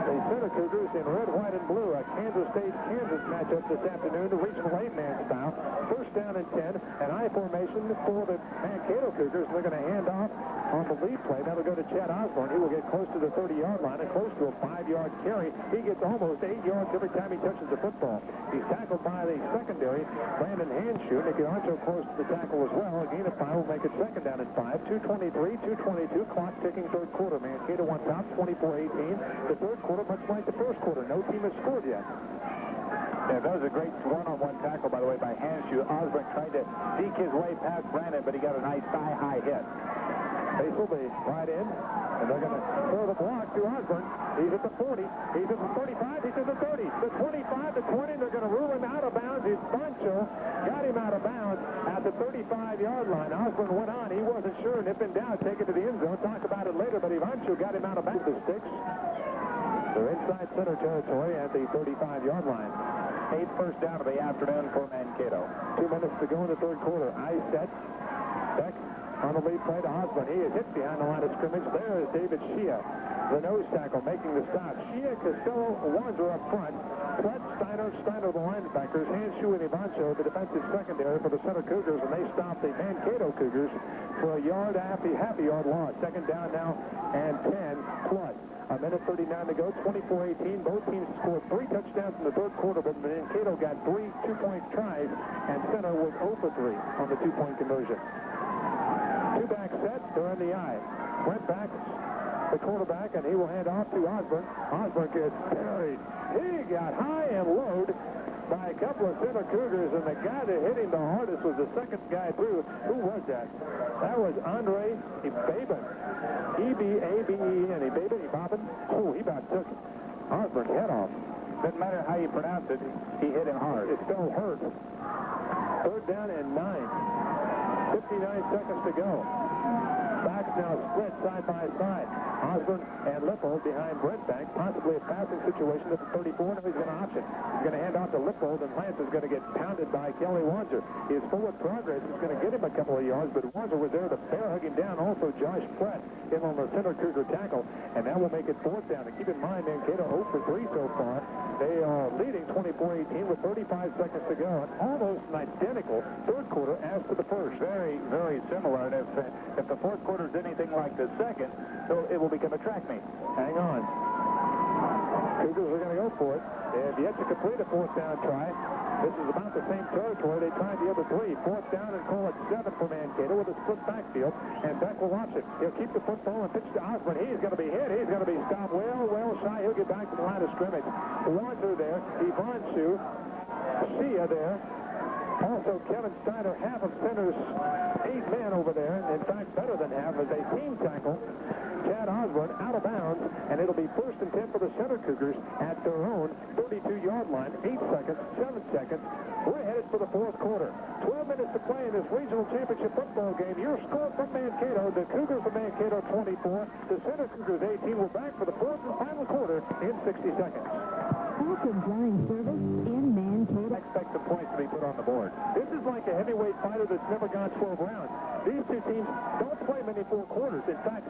The Center Cougars in red, white, and blue. A Kansas State-Kansas matchup this afternoon, the regional 8-man style. First down and 10. An I formation for the Mankato Cougars. They're going to hand off on the lead play. That'll go to Chad Osborne. He will get close to the 30-yard line and close to a 5-yard carry. He gets almost 8 yards every time he touches the football. He's tackled by the secondary, Brandon Hanshoe. Nicky Archo close to the tackle as well. A gain of 5 will make it second down and 5. 2:23, 2:22. Clock ticking third quarter. Mankato on top, 24-18. The third quarter, much like the first quarter. No team has scored yet. Yeah, that was a great one-on-one tackle, by the way, by Hanshoe. Osborne tried to deke his way past Brandon, but he got a nice thigh-high hit. Pace will be right in, and they're going to throw the block to Osborne. He's at the 40. He's at the 35. He's at the 30. The 25, the 20. They're going to rule him out of bounds. Ivancho got him out of bounds at the 35-yard line. Osborne went on. He wasn't sure. Nip him down. Take it to the end zone. Talk about it later, but Ivancho got him out of bounds. The sticks. They're inside center territory at the 35-yard line. 8th first down of the afternoon for Mankato. 2 minutes to go in the third quarter. I set. Beck on the lead play to Osborne. He is hit behind the line of scrimmage. There is David Shea, the nose tackle, making the stop. Shea, Costello, Wanzer up front. Fletch, Steiner the linebackers. Hanshoe and Ivancho, the defensive secondary for the Center Cougars, and they stop the Mankato Cougars for a half a yard loss. Second down now and 10 plus. A minute 39 to go, 24-18. Both teams scored 3 touchdowns in the third quarter, but Mankato got 3 two-point tries, and Center was 0 for 3 on the two-point conversion. Two-back set, they're in the eye. Went back, the quarterback, and he will hand off to Osborne. Osborne gets buried. He got high and low by a couple of Center Cougars, and the guy that hit him the hardest was the second guy through. Who was that? That was Andre Ibaben. E-B-A-B-E-N. Ibaben. Oh, he about took Osborne's head off. Doesn't matter how you pronounce it, he hit him hard. It still hurt. Third down and 9. 59 seconds to go. Backs now split side by side. Osborne and Lippold behind Brent Beck. Possibly a passing situation at the 34. Now he's going to option. He's going to hand off to Lippold, and Lance is going to get pounded by Kelly Wanzer. He is forward progress. He's going to get him a couple of yards, but Wanzer was there to bear hug him down. Also, Josh Pratt in on the Center Cougar tackle, and that will make it fourth down. And keep in mind, Mankato 0 for 3 so far. They are leading 24-18 with 35 seconds to go. And almost an identical third quarter as to the first. Very, very similar. And if the fourth quarter is anything like the second, so it will become a track meet. Hang on. Cougars are going to go for it. They have yet to complete a fourth down try. This is about the same territory they tried the other three. Fourth down and call it 7 for Mankato with a split backfield. And Beck will watch it. He'll keep the football and pitch to Osborne. He's going to be hit. He's going to be stopped well shy. He'll get back to the line of scrimmage. Wander there. Ivanchu. Shia there. Also, Kevin Steiner, half of center's 8 men over there. In fact, better than half as a team tackle. Chad Osborne out of bounds, and it'll be 1st and 10 for the Center Cougars at their own 32-yard line. 8 seconds, 7 seconds. We're headed for the 4th quarter. 12 minutes to play in this regional championship football game. Your score from Mankato, the Cougars of Mankato 24, the Center Cougars 18. We're back for the 4th and final quarter in 60 seconds. Falcon Flying Service in Mankato. Expect some points to be put on the board. This is like a heavyweight fighter that's never gone 12 rounds. These two teams don't play many 4 quarters. In fact,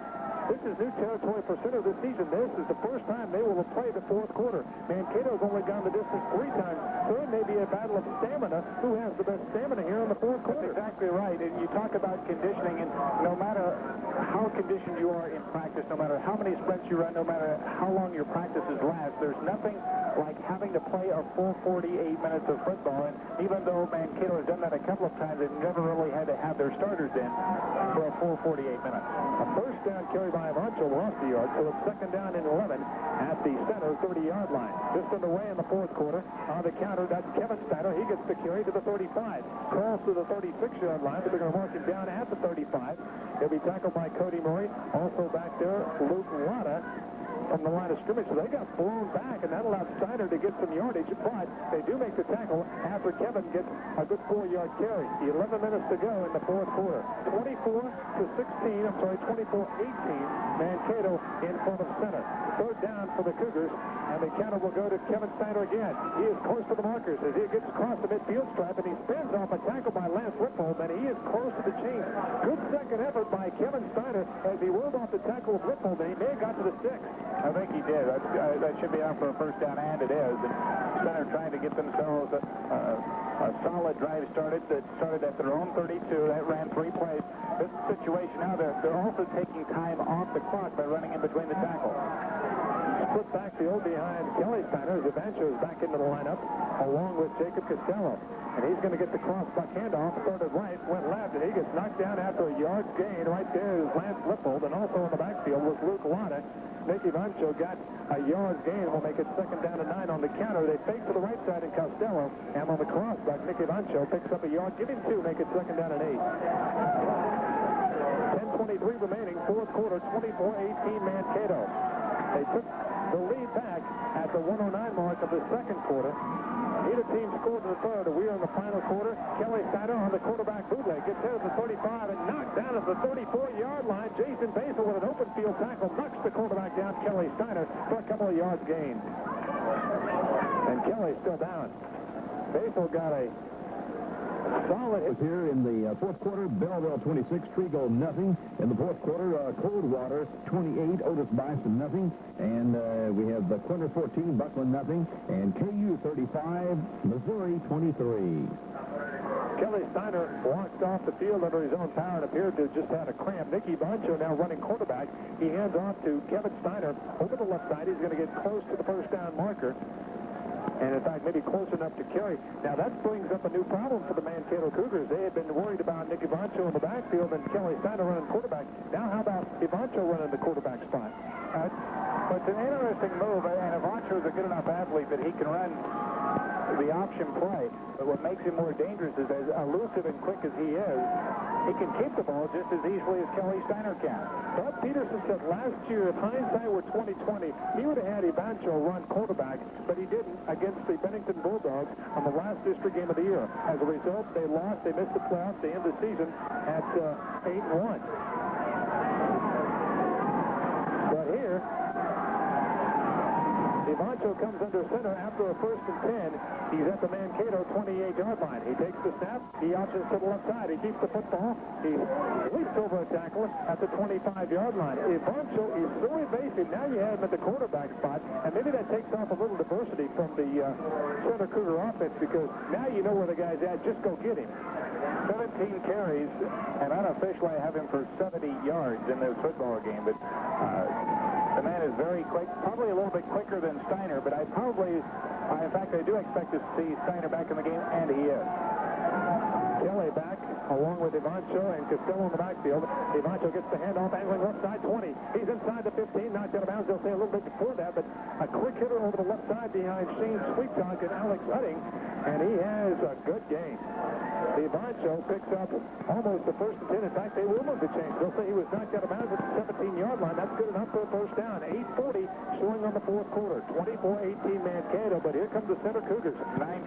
this is new territory for Center this season. This is the first time they will have played the 4th quarter. Mankato's only gone the distance 3 times, so it may be a battle of stamina. Who has the best stamina here in the 4th quarter? That's exactly right. And you talk about conditioning, and no matter how conditioned you are in practice, no matter how many sprints you run, no matter how long your practices last, there's nothing like having to play a full 48 minutes of football. And even though Mankato has done that a couple of times, they've never really had to have their starters in for a full 48 minutes. A first down carry by Avancho lost the yard, so it's 2nd down and 11 at the Center 30-yard line. Just underway in the 4th quarter. On the counter, that's Kevin Steiner. He gets the carry to the 35. Crawls to the 36-yard line, but they're going to mark him down at the 35. He'll be tackled by Cody Murray. Also back there, Luke Latta from the line of scrimmage. So they got blown back, and that allowed Steiner to get some yardage, but they do make the tackle after Kevin gets a good 4-yard carry. 11 minutes to go in the 4th quarter. 24-16, 24-18. Mankato in front of Center. 3rd down for the Cougars, and the counter will go to Kevin Steiner again. He is close to the markers as he gets across the midfield stripe, and he spins off a tackle by Lance Whitfold, and he is close to the chain. Good second effort by Kevin Steiner as he rolled off the tackle of Whitfold, and he may have got to the 6. I think he did. That should be out for a first down, and it is. And Center trying to get themselves a solid drive started that started at their own 32. That ran 3 plays. This situation now, they're also taking time off the clock by running in between the tackles. Split backfield behind Kelly Steiner as Evancho is back into the lineup along with Jacob Costello. And he's going to get the cross-buck handoff, started right, went left, and he gets knocked down after a yard's gain. Right there is Lance Whitfold, and also in the backfield was Luke Latta. Nick Evancho got a yard's gain. Will make it 2nd down and 9 on the counter. They fake to the right side in Costello, and on the crossbuck, Nick Evancho picks up a yard. Give him 2, make it 2nd down and 8. 10:23 remaining, 4th quarter, 24-18 Mankato. They took the lead back at the 109 mark of the 2nd quarter. Neither team scored in the 3rd. We are in the final quarter. Kelly Steiner on the quarterback bootleg. Gets there at the 35 and knocked down at the 34-yard line. Jason Basil with an open field tackle knocks the quarterback down, Kelly Steiner, for a couple of yards gain. And Kelly's still down. Basil got a solid hit. Here in the 4th quarter, Belleville 26, Trigo nothing. In the 4th quarter, Coldwater 28, Otis Bison nothing. And we have Quinter 14, Buckland nothing. And KU 35, Missouri 23. Kelly Steiner walked off the field under his own power and appeared to just had a cramp. Nicky Boncho now running quarterback. He hands off to Kevin Steiner over the left side. He's going to get close to the first down marker. And, in fact, maybe close enough to carry. Now, that brings up a new problem for the Mankato Cougars. They had been worried about Nick Evancho in the backfield and Kelly Steiner running quarterback. Now, how about Evancho running the quarterback spot? But it's an interesting move, and Evancho is a good enough athlete that he can run the option play. But what makes him more dangerous is, as elusive and quick as he is, he can keep the ball just as easily as Kelly Steiner can. Bud Peterson said last year, if hindsight were 20/20, he would have had Evancho run quarterback, but he didn't against the Bennington Bulldogs on the last district game of the year. As a result, they lost. They missed the playoffs. They end the season at 8-1. But here, Evancho comes under center after a 1st and 10. He's at the Mankato 28-yard line. He takes the snap. He options to the left side. He keeps the football. He leaps over a tackler at the 25-yard line. Evancho is so evasive. Now you have him at the quarterback spot, and maybe that takes off a little diversity from the Center Cougar offense, because now you know where the guy's at. Just go get him. 17 carries, and unofficially I have him for 70 yards in this football game, but The man is very quick, probably a little bit quicker than Steiner, but in fact, I do expect to see Steiner back in the game, and he is. Kelly back, along with Ivancho and Costello in the backfield. Ivancho gets the handoff, angling left side, 20. He's inside the 15, knocked out of bounds. They'll say a little bit before that, but a quick hitter over the left side behind Shane Sweetcock and Alex Hutting, and he has a good game. Ivancho picks up almost the first and 10. In fact, they will move the change. They'll say he was knocked out of bounds at the 17-yard line. That's good enough for a first down. 8:40 showing on the fourth quarter. 24-18 Mankato, but here comes the Center Cougars. Nine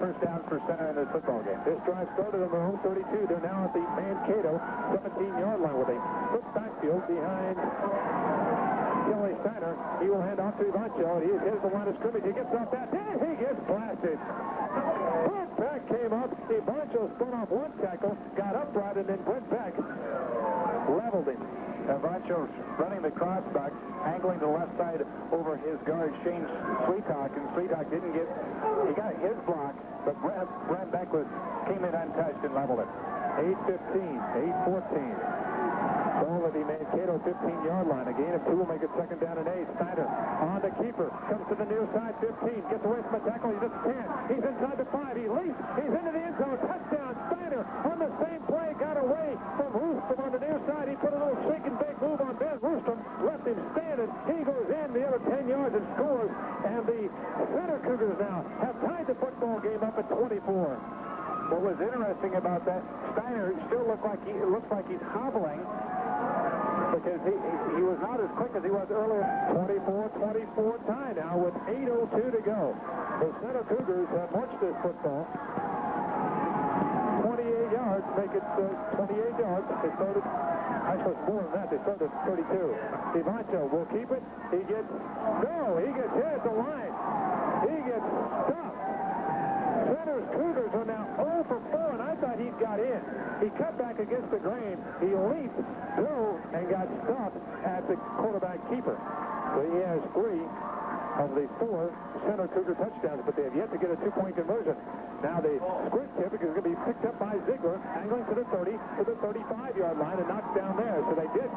first downs for Center in this football game. This drive started on their own 32. They're now at the Mankato 17-yard line with a split backfield behind Kelly Steiner. He will hand off to Ivancho, and he here's the line of scrimmage. He gets off that. He gets blasted. Brent Beck came up. Ivancho spun off one tackle, got upright, and then Brent Beck leveled him. Ivancho running the crossback, angling to the left side over his guard, Shane Sweetcock, and Sweetcock didn't get, he got his block, but Brent Beck came in untouched and leveled it. 8:15, 8:14. Ball at the Mankato 15-yard line. A gain of 2 will make it second down and 8. Steiner on the keeper. Comes to the near side, 15. Gets away from a tackle. He's at the 10. He's inside the 5. He leaps. He's into the end zone. Touchdown. Steiner on the same play. Got away from Roostrom on the near side. He put a little shake and bake move on Ben Roostrom. Left him standing. He goes in the other 10 yards and scores. And the Center Cougars now have tied the football game up at 24. What was interesting about that, Steiner still looks like he's hobbling, because he was not as quick as he was earlier. 24-24 tie now with 8:02 to go. The Center Cougars have marched this football 28 yards, make it 28 yards. They started, actually more than that, they started at 32. Ivancho will keep it. He gets hit at the line. He gets stopped. Center's Cougars are now 0 for 4, and I thought he'd got in. He cut back against the grain. He leaped, drove, and got stopped at the quarterback keeper. So he has 3 of the 4 Center Cougar touchdowns, but they have yet to get a 2-point conversion. Now the squib kick is going to be picked up by Ziegler, angling to the 30, to the 35-yard line, and knocked down there. So they did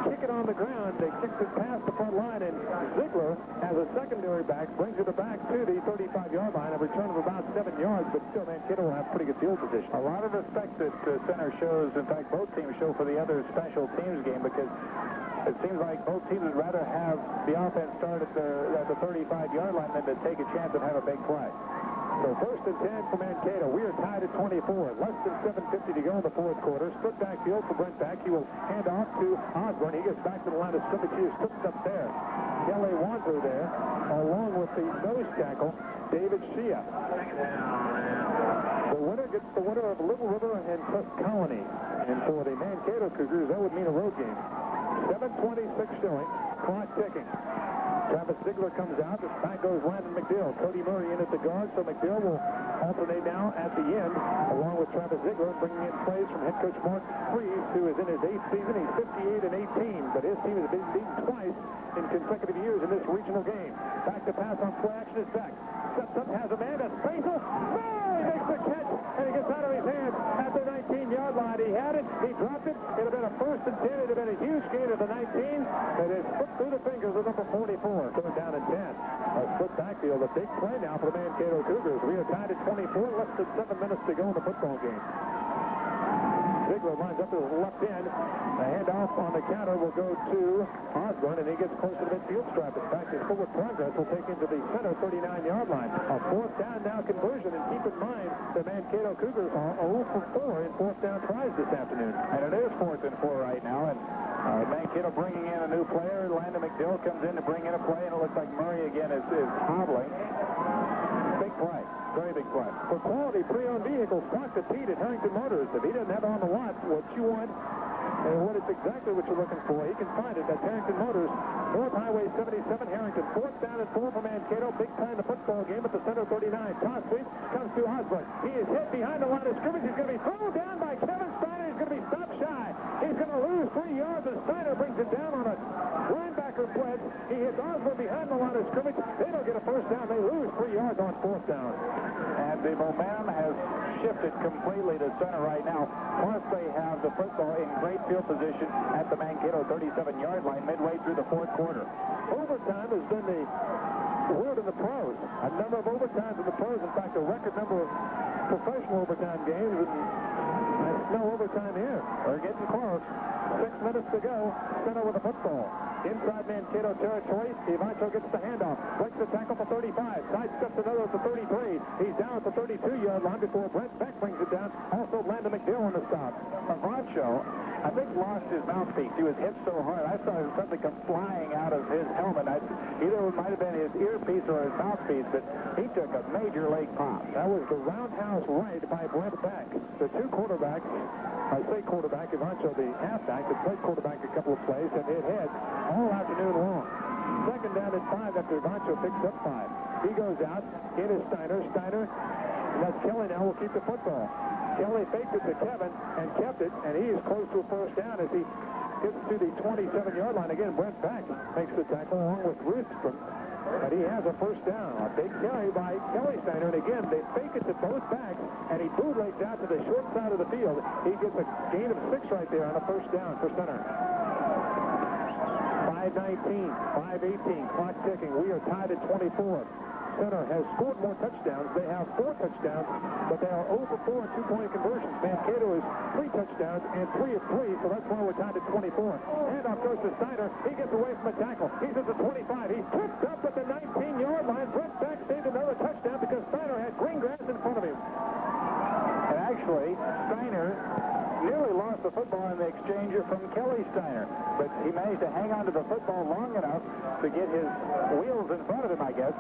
kick it on the ground. They kicked it past the front line, and Ziegler, as a secondary back, brings it back to the 35-yard line, a return of about 7 yards, but still Mankato will have pretty good field position. A lot of respect that Center shows, in fact, both teams show for the other special teams game, because it seems like both teams would rather have the offense start at the 35-yard line than to take a chance and have a big play. So first and 10 for Mankato. We are tied at 24. Less than 7:50 to go in the fourth quarter. Split backfield for Brent Beck. He will hand off to Osborne. He gets back to the line of scrimmage. He is tripped up there. Kelly Wanzer there, along with the nose tackle, David Shea. The winner gets the winner of Little River and Trust Colony. And for the Mankato Cougars, that would mean a road game. 7:26 showing. Clock ticking. Travis Ziegler comes out. The back goes Landon McDill. Cody Murray in at the guard, so McDill will alternate now at the end, along with Travis Ziegler, bringing in plays from head coach Mark Freese, who is in his 8th season. He's 58-18, but his team has been beaten twice in consecutive years in this regional game. Back to pass on play action is Beck. Steps up, has a man. That's Basil. He makes the catch, and he gets out of his hands at the 19-yard line. He had it. He dropped it. It would have been a first and 10. It would have been a huge gain at the 19. It is slipped through the fingers of number 44. Third down and 10. A split backfield. A big play now for the Mankato Cougars. We are tied at 24. Less than 7 minutes to go in the football game. Ziegler lines up to the left end. The handoff on the counter will go to Osborne, and he gets close to the midfield stripe. In fact, his forward progress will take into the Center 39-yard line. A fourth down now conversion, and keep in mind the Mankato Cougars are 0 for 4 in fourth down tries this afternoon. And it is 4th and 4 right now, and Mankato bringing in a new player. Landon McDill comes in to bring in a play, and it looks like Murray again is hobbling. Big play. Very big play. For quality pre-owned vehicles, talk to Pete at Harrington Motors. If he doesn't have it on the lot, what you want and what it's exactly what you're looking for, he can find it at Harrington Motors, North Highway 77, Harrington. Fourth down and 4 for Mankato. Big time the football game at the Center 39. Toss sweep comes to Osborne. He is hit behind the line of scrimmage. He's going to be thrown down by Kevin Steiner. He's going to be stopped shy. He's going to lose 3 yards, and Steiner brings it down on a linebacker blitz. He hits Osborne behind the line of scrimmage. They don't get a first down. They lose 3 yards on fourth down. And the momentum has shifted it completely to center right now. Plus, they have the football in great field position at the Mankato 37-yard line midway through the fourth quarter. Overtime has been the word in the pros. A number of overtimes in the pros. In fact, a record number of professional overtime games. And no overtime here. They're getting close. 6 minutes to go. Center with the football. Inside Mankato territory. Ivancho gets the handoff. Breaks the tackle for 35. Sidesteps another at the 33. He's down at the 32-yard line before Brent Beck brings it down. Also, Landon McDill on the stop. Ivancho, I think, lost his mouthpiece. He was hit so hard. I saw something come flying out of his helmet. Either it might have been his earpiece or his mouthpiece, but he took a major leg pop. That was the roundhouse right by Brent Beck. The two quarterbacks, I say quarterback, Ivancho, the halfback, that played quarterback a couple of plays, and hit head all afternoon long. Second down and 5 after Ivancho picks up 5. He goes out. In is Steiner. That's Kelly now will keep the football. Kelly faked it to Kevin and kept it, and he is close to a first down as he gets to the 27-yard line. Again, Brent Beck makes the tackle along with Ruthstrom, but he has a first down. A big carry by Kelly Steiner, and again, they fake it to both backs, and he bootlegs out to the short side of the field. He gets a gain of 6 right there on a first down for center. 5:19, 5:18, clock ticking. We are tied at 24. Center has scored more touchdowns. They have 4 touchdowns, but they are 0 for 4 in two-point conversions. Mankato is 3 touchdowns and 3 of 3, so that's why we're tied at 24. Handoff goes to Steiner. He gets away from the tackle. He's at the 25. He's tripped up at the 19-yard line. Brent Beck saved another touchdown because Steiner had green grass in front of him. And actually, Steiner nearly lost the football in the exchange from Kelly Steiner, but he managed to hang on to the football long enough to get his wheels in front of him, I guess,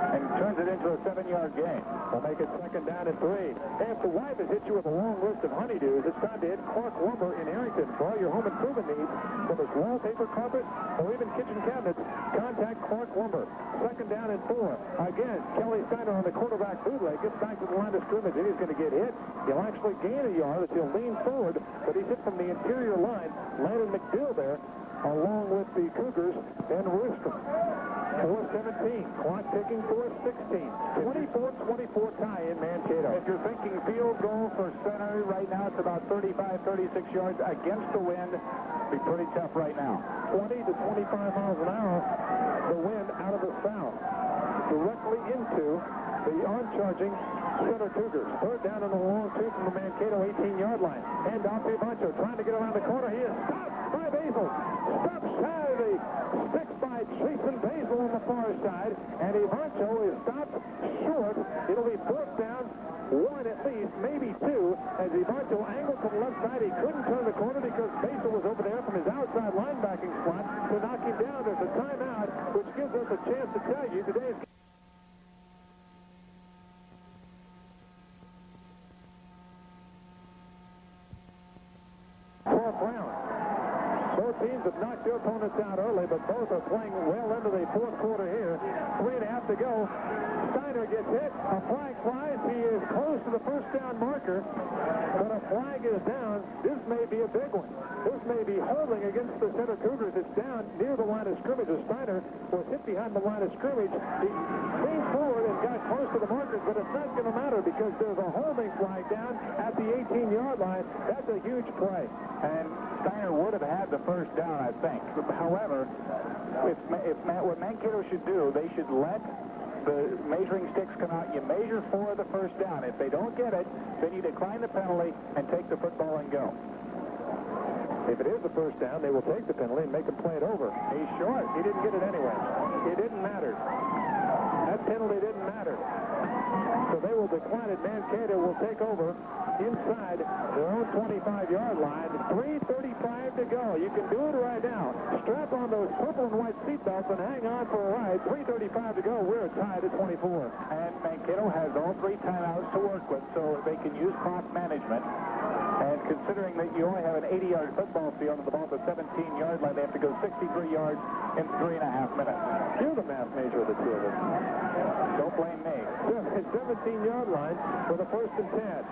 and turns it into a 7-yard gain. We'll make it second down and 3. After Wife has hit you with a long list of honeydews, it's time to hit Clark Lumber in Arrington. For all your home improvement needs, whether it's wallpaper, carpet, or even kitchen cabinets, contact Clark Lumber. Second down and 4. Again, Kelly Steiner on the quarterback bootleg gets back to the line of scrimmage, and he's going to get hit. He'll actually gain a yard as he'll lean forward, but he's hit from the interior line. Landon McDill there, along with the Cougars and Roostrom. 4:17, clock ticking, 4:16. 24-24 tie in Mankato. If you're thinking field goal for center right now, it's about 35, 36 yards against the wind. Be pretty tough right now. 20 to 25 miles an hour, the wind out of the south, directly into the on-charging Center Cougars. Third down on the long two from the Mankato 18-yard line. And off to Ivancho, trying to get around the corner. He is stopped by Basil. Stopped shy of the sticks by Jason Basil on the far side. And Ivancho is stopped short. It'll be fourth down, 1 at least, maybe 2. As Ivancho angled to the left side, he couldn't turn the corner because Basil was over there from his outside linebacking spot to knock him down. There's a timeout, which gives us a chance to tell you today's round. Both teams have knocked their opponents out early, but both are playing well into the fourth quarter here. 3.5 to go. Steiner gets hit. A flag flies. He is close to the first down marker, but a flag is down. This may be a big one. This may be holding against the Center Cougars. It's down near the line of scrimmage. As Steiner was hit behind the line of scrimmage. He leaned forward and got close to the markers, but it's not going to matter because there's a holding flag down at the 18-yard line. That's a huge play. And Steiner would have had the first down, I think. However, what Mankato should do, they should let the measuring sticks come out. You measure for the first down. If they don't get it, then you decline the penalty and take the football and go. If it is the first down, they will take the penalty and make him play it over. He's short. He didn't get it anyway. It didn't matter. That penalty didn't matter. So they will decline it. Mankato will take over inside their own 25-yard line. 3:35 to go. You can do it right now. Strap on those purple and white seatbelts and hang on for a ride. 3:35 to go. We're tied at 24. And Mankato has all 3 timeouts to work with, so they can use clock management. And considering that you only have an 80-yard football field and the ball at the 17-yard line, they have to go 63 yards in 3.5 minutes. Do the math major of the two of them. Don't blame me. 17-yard line for the first and 10.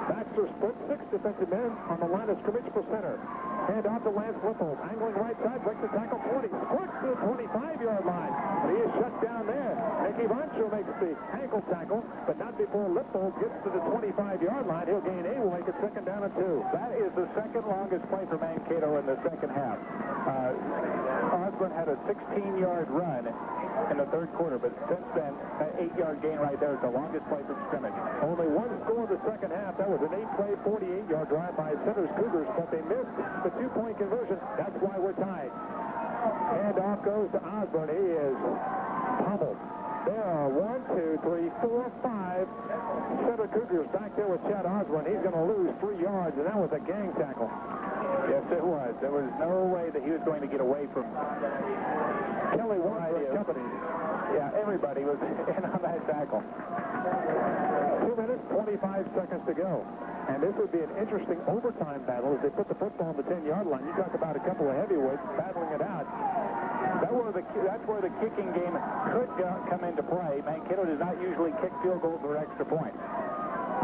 Baxter split 6 defensive men on the line of scrimmage for center. Hand off to Lance Lippold. Angling right side, breaks the tackle 20. Squirts to the 25-yard line. But he is shut down there. Nicky Vancho makes the ankle tackle, but not before Lippold gets to the 25-yard line. He'll gain a week at second down and 2. That is the second longest play for Mankato in the second half. Osborne had a 16-yard run in the third quarter, but since then, an 8-yard gain right there is the longest play from scrimmage. Only one score in the second half. That was an 8-play, 48-yard drive by Center's Cougars, but they missed the 2-point conversion. That's why we're tied. And off goes to Osborne. He is pummeled. There are 1, 2, 3, 4, 5 Center Cougars back there with Chad Osborne. He's going to lose 3 yards, and that was a gang tackle. Yes, it was. There was no way that he was going to get away from Kelly Warner company. Yeah, everybody was in on that tackle. 2 minutes, 25 seconds to go. And this would be an interesting overtime battle as they put the football on the 10-yard line. You talk about a couple of heavyweights battling it out. That's where the kicking game could come into play. Mankato does not usually kick field goals or extra points.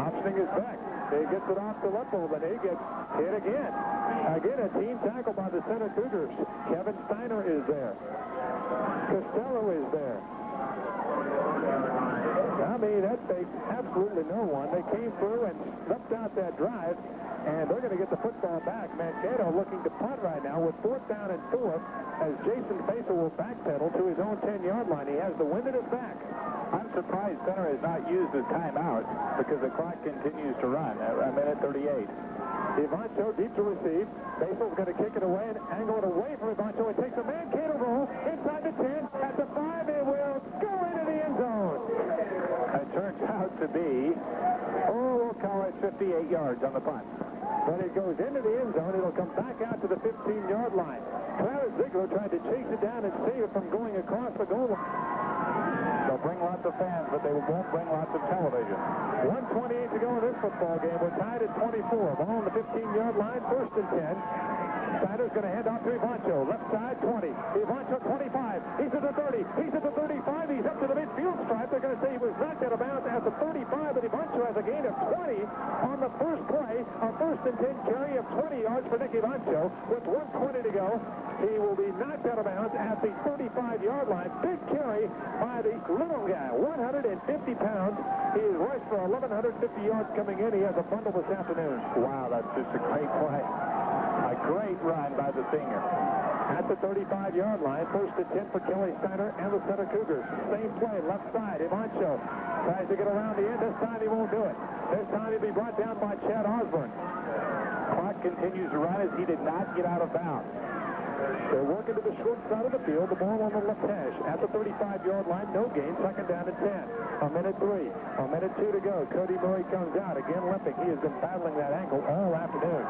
Optioning is back. He gets it off to Lippold, but he gets hit again. Again, a team tackle by the Center Cougars. Kevin Steiner is there. Costello is there. I mean, that takes absolutely no one. They came through and snuffed out that drive, and they're going to get the football back. Mankato looking to punt right now with 4th down and 4 as Jason Faisal will backpedal to his own 10-yard line. He has the wind at his back. I'm surprised Center has not used his timeout because the clock continues to run at a minute 38. Ivancho deep to receive. Faisal going to kick it away and angle it away from Ivancho. It takes a Mankato roll inside the 10. At the 5, it will go into the end zone. It turns out to be, we'll call it 58 yards on the punt. When it goes into the end zone, it'll come back out to the 15-yard line. Clarence Ziegler tried to chase it down and save it from going across the goal line. They'll bring lots of fans, but they won't bring lots of television. 1:28 to go in this football game. We're tied at 24. Ball on the 15-yard line, 1st and 10. Snyder's going to hand off to Ivancho. Left side, 20. Ivancho, 25. He's at the 30. He's at the 35. He's up to the midfield stripe. They're going to say he was knocked out of bounds at the 35, but Ivancho has a gain of 20 on the first play. A 1st and 10 carry of 20 yards for Nick Ivancho. With 1:20 to go, he will be knocked out of bounds at the 35-yard line. Big carry by the little guy, 150 pounds. He is rushed for 1,150 yards coming in. He has a bundle this afternoon. Wow, that's just a great play. A great run by the senior. At the 35-yard line, 1st and 10 for Kelly Steiner and the Center Cougars. Same play, left side. Ivancho tries to get around the end. This time he won't do it. This time he'll be brought down by Chad Osborne. Clock continues to run as he did not get out of bounds. They're working to the short side of the field. The ball on the left hash. At the 35-yard line, no gain. 2nd down and 10. A minute 3. A minute 2 to go. Cody Murray comes out. Again limping. He has been battling that ankle all afternoon.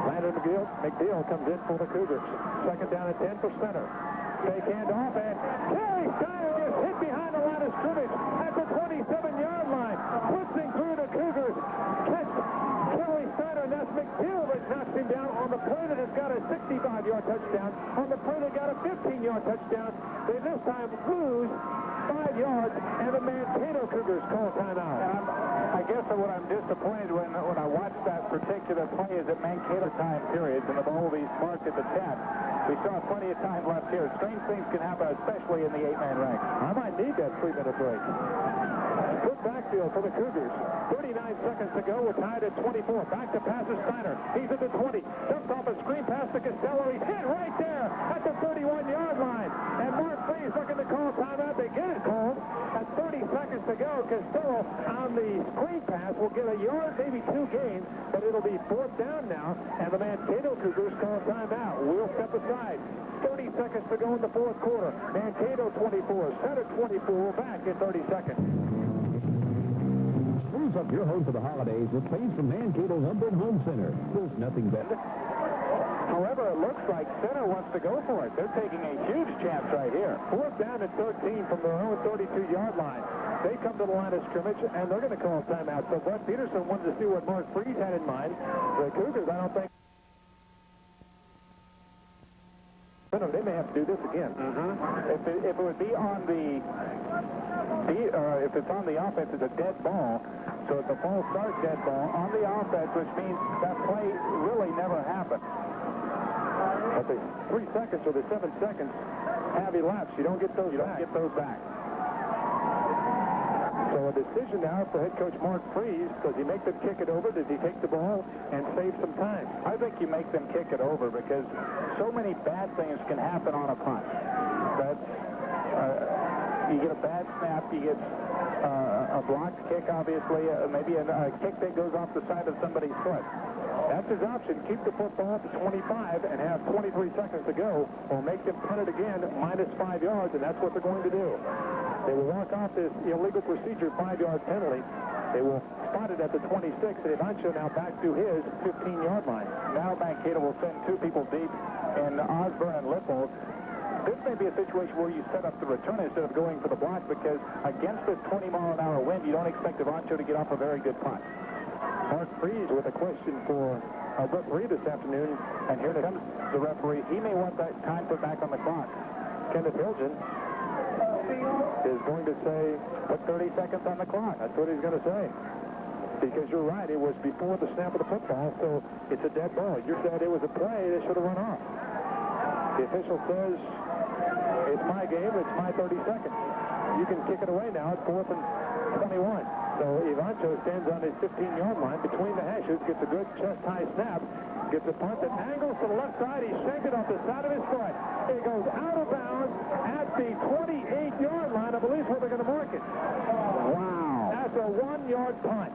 Landon McNeil comes in for the Cougars. 2nd down and 10 for Center. Fake handoff, and Kelly Steiner gets hit behind the line of scrimmage at the 27-yard line. Blitzing through the Cougars. Catch Kelly Steiner, and that's McNeil that knocks him down on the play that has got a 65-yard touchdown. On the play that got a 15-yard touchdown. They this time lose 5 yards, and the Mankato Cougars call timeout. I guess what I'm disappointed when I watch that particular play is at Mankato time periods, and the ball will be marked at the 10. We still have plenty of time left here. Strange things can happen, especially in the 8-man ranks. I might need that 3-minute break. Good backfield for the Cougars. 39 seconds to go. We're tied at 24. Back to passer Steiner. He's at the 20. Dumps off a screen pass to Costello. He's hit right there at the 31-yard line. And Mark Freeze looking to call timeout. They get it called at 30 seconds to go. Costello on the screen pass will get a yard, maybe 2 gains, but it'll be 4th down now. And the Mankato Cougars call timeout. We'll step aside. 30 seconds to go in the 4th quarter. Mankato 24, Center 24. We're back in 30 seconds. Spruce up your home for the holidays with paints from Mankato's Umbrella Home Center. There's nothing better. However, it looks like Center wants to go for it. They're taking a huge chance right here. 4th down and 13 from their own 32-yard line. They come to the line of scrimmage, and they're going to call timeout. So Bud Peterson wanted to see what Mark Freeze had in mind. The Cougars, I don't think They may have to do this again. If it would be on if it's on the offense, it's a dead ball. So it's a false start dead ball on the offense, which means that play really never happened. But the 3 seconds or the 7 seconds have elapsed. You don't get those back. So a decision now for head coach Mark Freese. Does he make them kick it over? Does he take the ball and save some time? I think you make them kick it over because so many bad things can happen on a punt. You get a bad snap, you get a blocked kick, obviously, maybe a kick that goes off the side of somebody's foot. That's his option. Keep the football at the 25 and have 23 seconds to go, or make them punt it again minus 5 yards, and that's what they're going to do. They will walk off this illegal procedure 5-yard penalty. They will spot it at the 26, and Ivancho now back to his 15-yard line. Now Mankato will send 2 people deep in Osborne and Lippold. This may be a situation where you set up the return instead of going for the block because against this 20-mile-an-hour wind, you don't expect Ivancho to get off a very good punt. Mark Freese with a question for our referee this afternoon. And here comes the referee. He may want that time put back on the clock. Kenneth Hilgen is going to say, put 30 seconds on the clock. That's what he's going to say. Because you're right, it was before the snap of the football, so it's a dead ball. You said it was a play that should have run off. The official says, it's my game, it's my 30 seconds. You can kick it away now. It's 4th and 21. So Ivancho stands on his 15-yard line between the hashes, gets a good chest-high snap, gets a punt that angles to the left side. He shakes it off the side of his foot. It goes out of bounds at the 28-yard line. I believe where they're going to mark it. Wow. That's a 1-yard punt.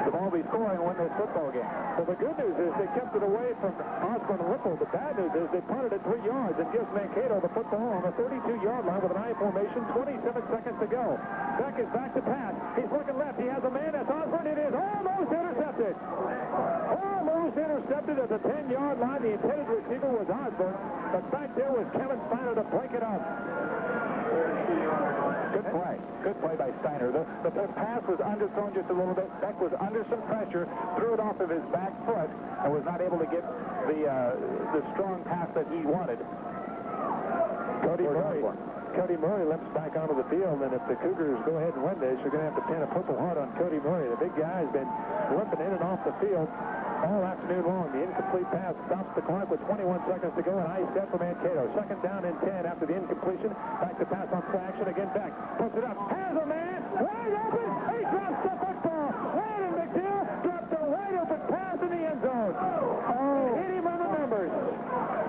The ball will be scoring when this football game. Well, the good news is they kept it away from Osborne and Lippold. The bad news is they punted it 3 yards and gives Mankato the football on the 32-yard line with an I formation. 27 seconds to go. Beck is back to pass. He's looking left. He has a man. That's Osborne. It is almost intercepted. Almost intercepted at the 10-yard line. The intended receiver was Osborne, but back there was Kevin Steiner to break it up. Good play. Good play by Steiner. The pass was underthrown just a little bit. Beck was under some pressure, threw it off of his back foot, and was not able to get the strong pass that he wanted. Cody Murray limps back onto the field, and if the Cougars go ahead and win this, you're going to have to pin a Purple Heart on Cody Murray. The big guy has been limping in and off the field all afternoon long. The incomplete pass stops the clock with 21 seconds to go, and ice set for Mankato. 2nd down and 10 after the incompletion. Back to pass on play action. Again, Beck puts it up. Has a man wide open. He drops the football. Landon McDill drops a wide open pass in the end zone. Oh, hit him on the numbers.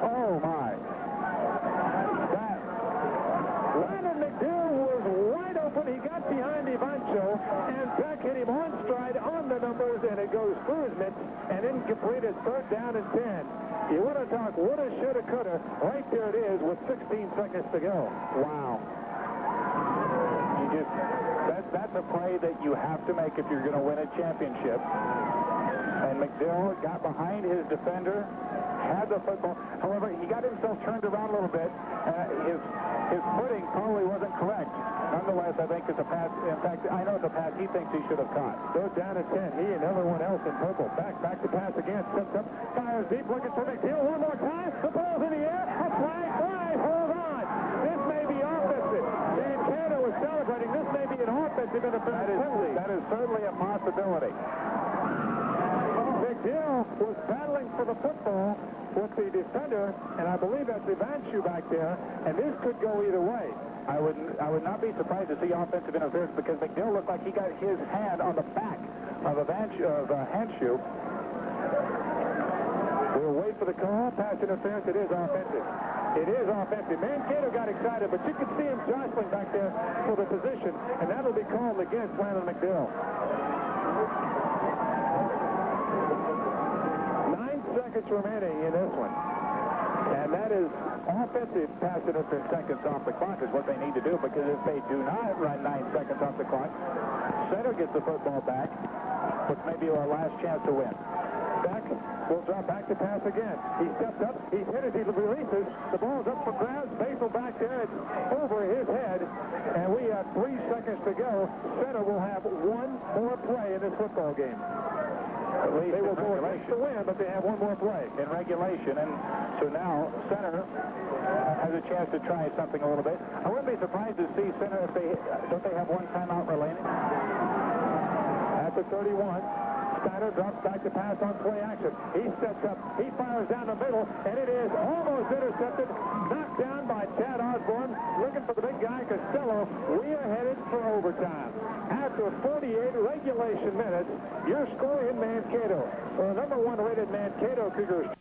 Oh, my. Landon McDill was wide open. He got behind Ivancho, and Beck hit him on stride on the numbers, and it goes through his mitts and incomplete. It's 3rd down and 10. You want to talk woulda, shoulda, coulda. Right there it is with 16 seconds to go. Wow. That's a play that you have to make if you're going to win a championship. And McDill got behind his defender, had the football. However, he got himself turned around a little bit. His footing probably wasn't correct. Nonetheless, I think it's a pass. In fact, I know it's a pass he thinks he should have caught. 3rd down and 10. He and everyone else in purple. Back to pass again. Sets up, fires deep, looking for McDill one more time. The ball's in the air. A flag. Hold on. This may be offensive. Mankato is celebrating. This may be an offensive interference penalty. That is certainly a possibility. McDill was battling for the football with the defender, and I believe that's Ivancho back there, and this could go either way. I would not be surprised to see offensive interference because McDill looked like he got his hand on the back of Hanshu. We'll wait for the call. Pass interference. It is offensive. It is offensive. Mankato got excited, but you can see him jostling back there for the position, and that'll be called against Landon McDill. 9 seconds remaining in this one. And that is offensive pass interference. Seconds off the clock is what they need to do, because if they do not run 9 seconds off the clock, Center gets the football back, which may be our last chance to win. Beck will drop back to pass again. He steps up. He's hit it. He releases. The ball's up for grabs. Basil back there. It's over his head. And we have 3 seconds to go. Center will have one more play in this football game. At least They will in go against the wind, but they have one more play. in regulation, and so now center has a chance to try something a little bit. I wouldn't be surprised to see center if don't they have one timeout remaining? At the 31, Steiner drops back to pass on play action. He steps up, he fires down the middle, and it is almost intercepted, knocked down by Chad Osborne, looking for the big guy, Costello. We are headed for overtime. After 48 regulation minutes, your score in Mankato. The number one rated Mankato Cougars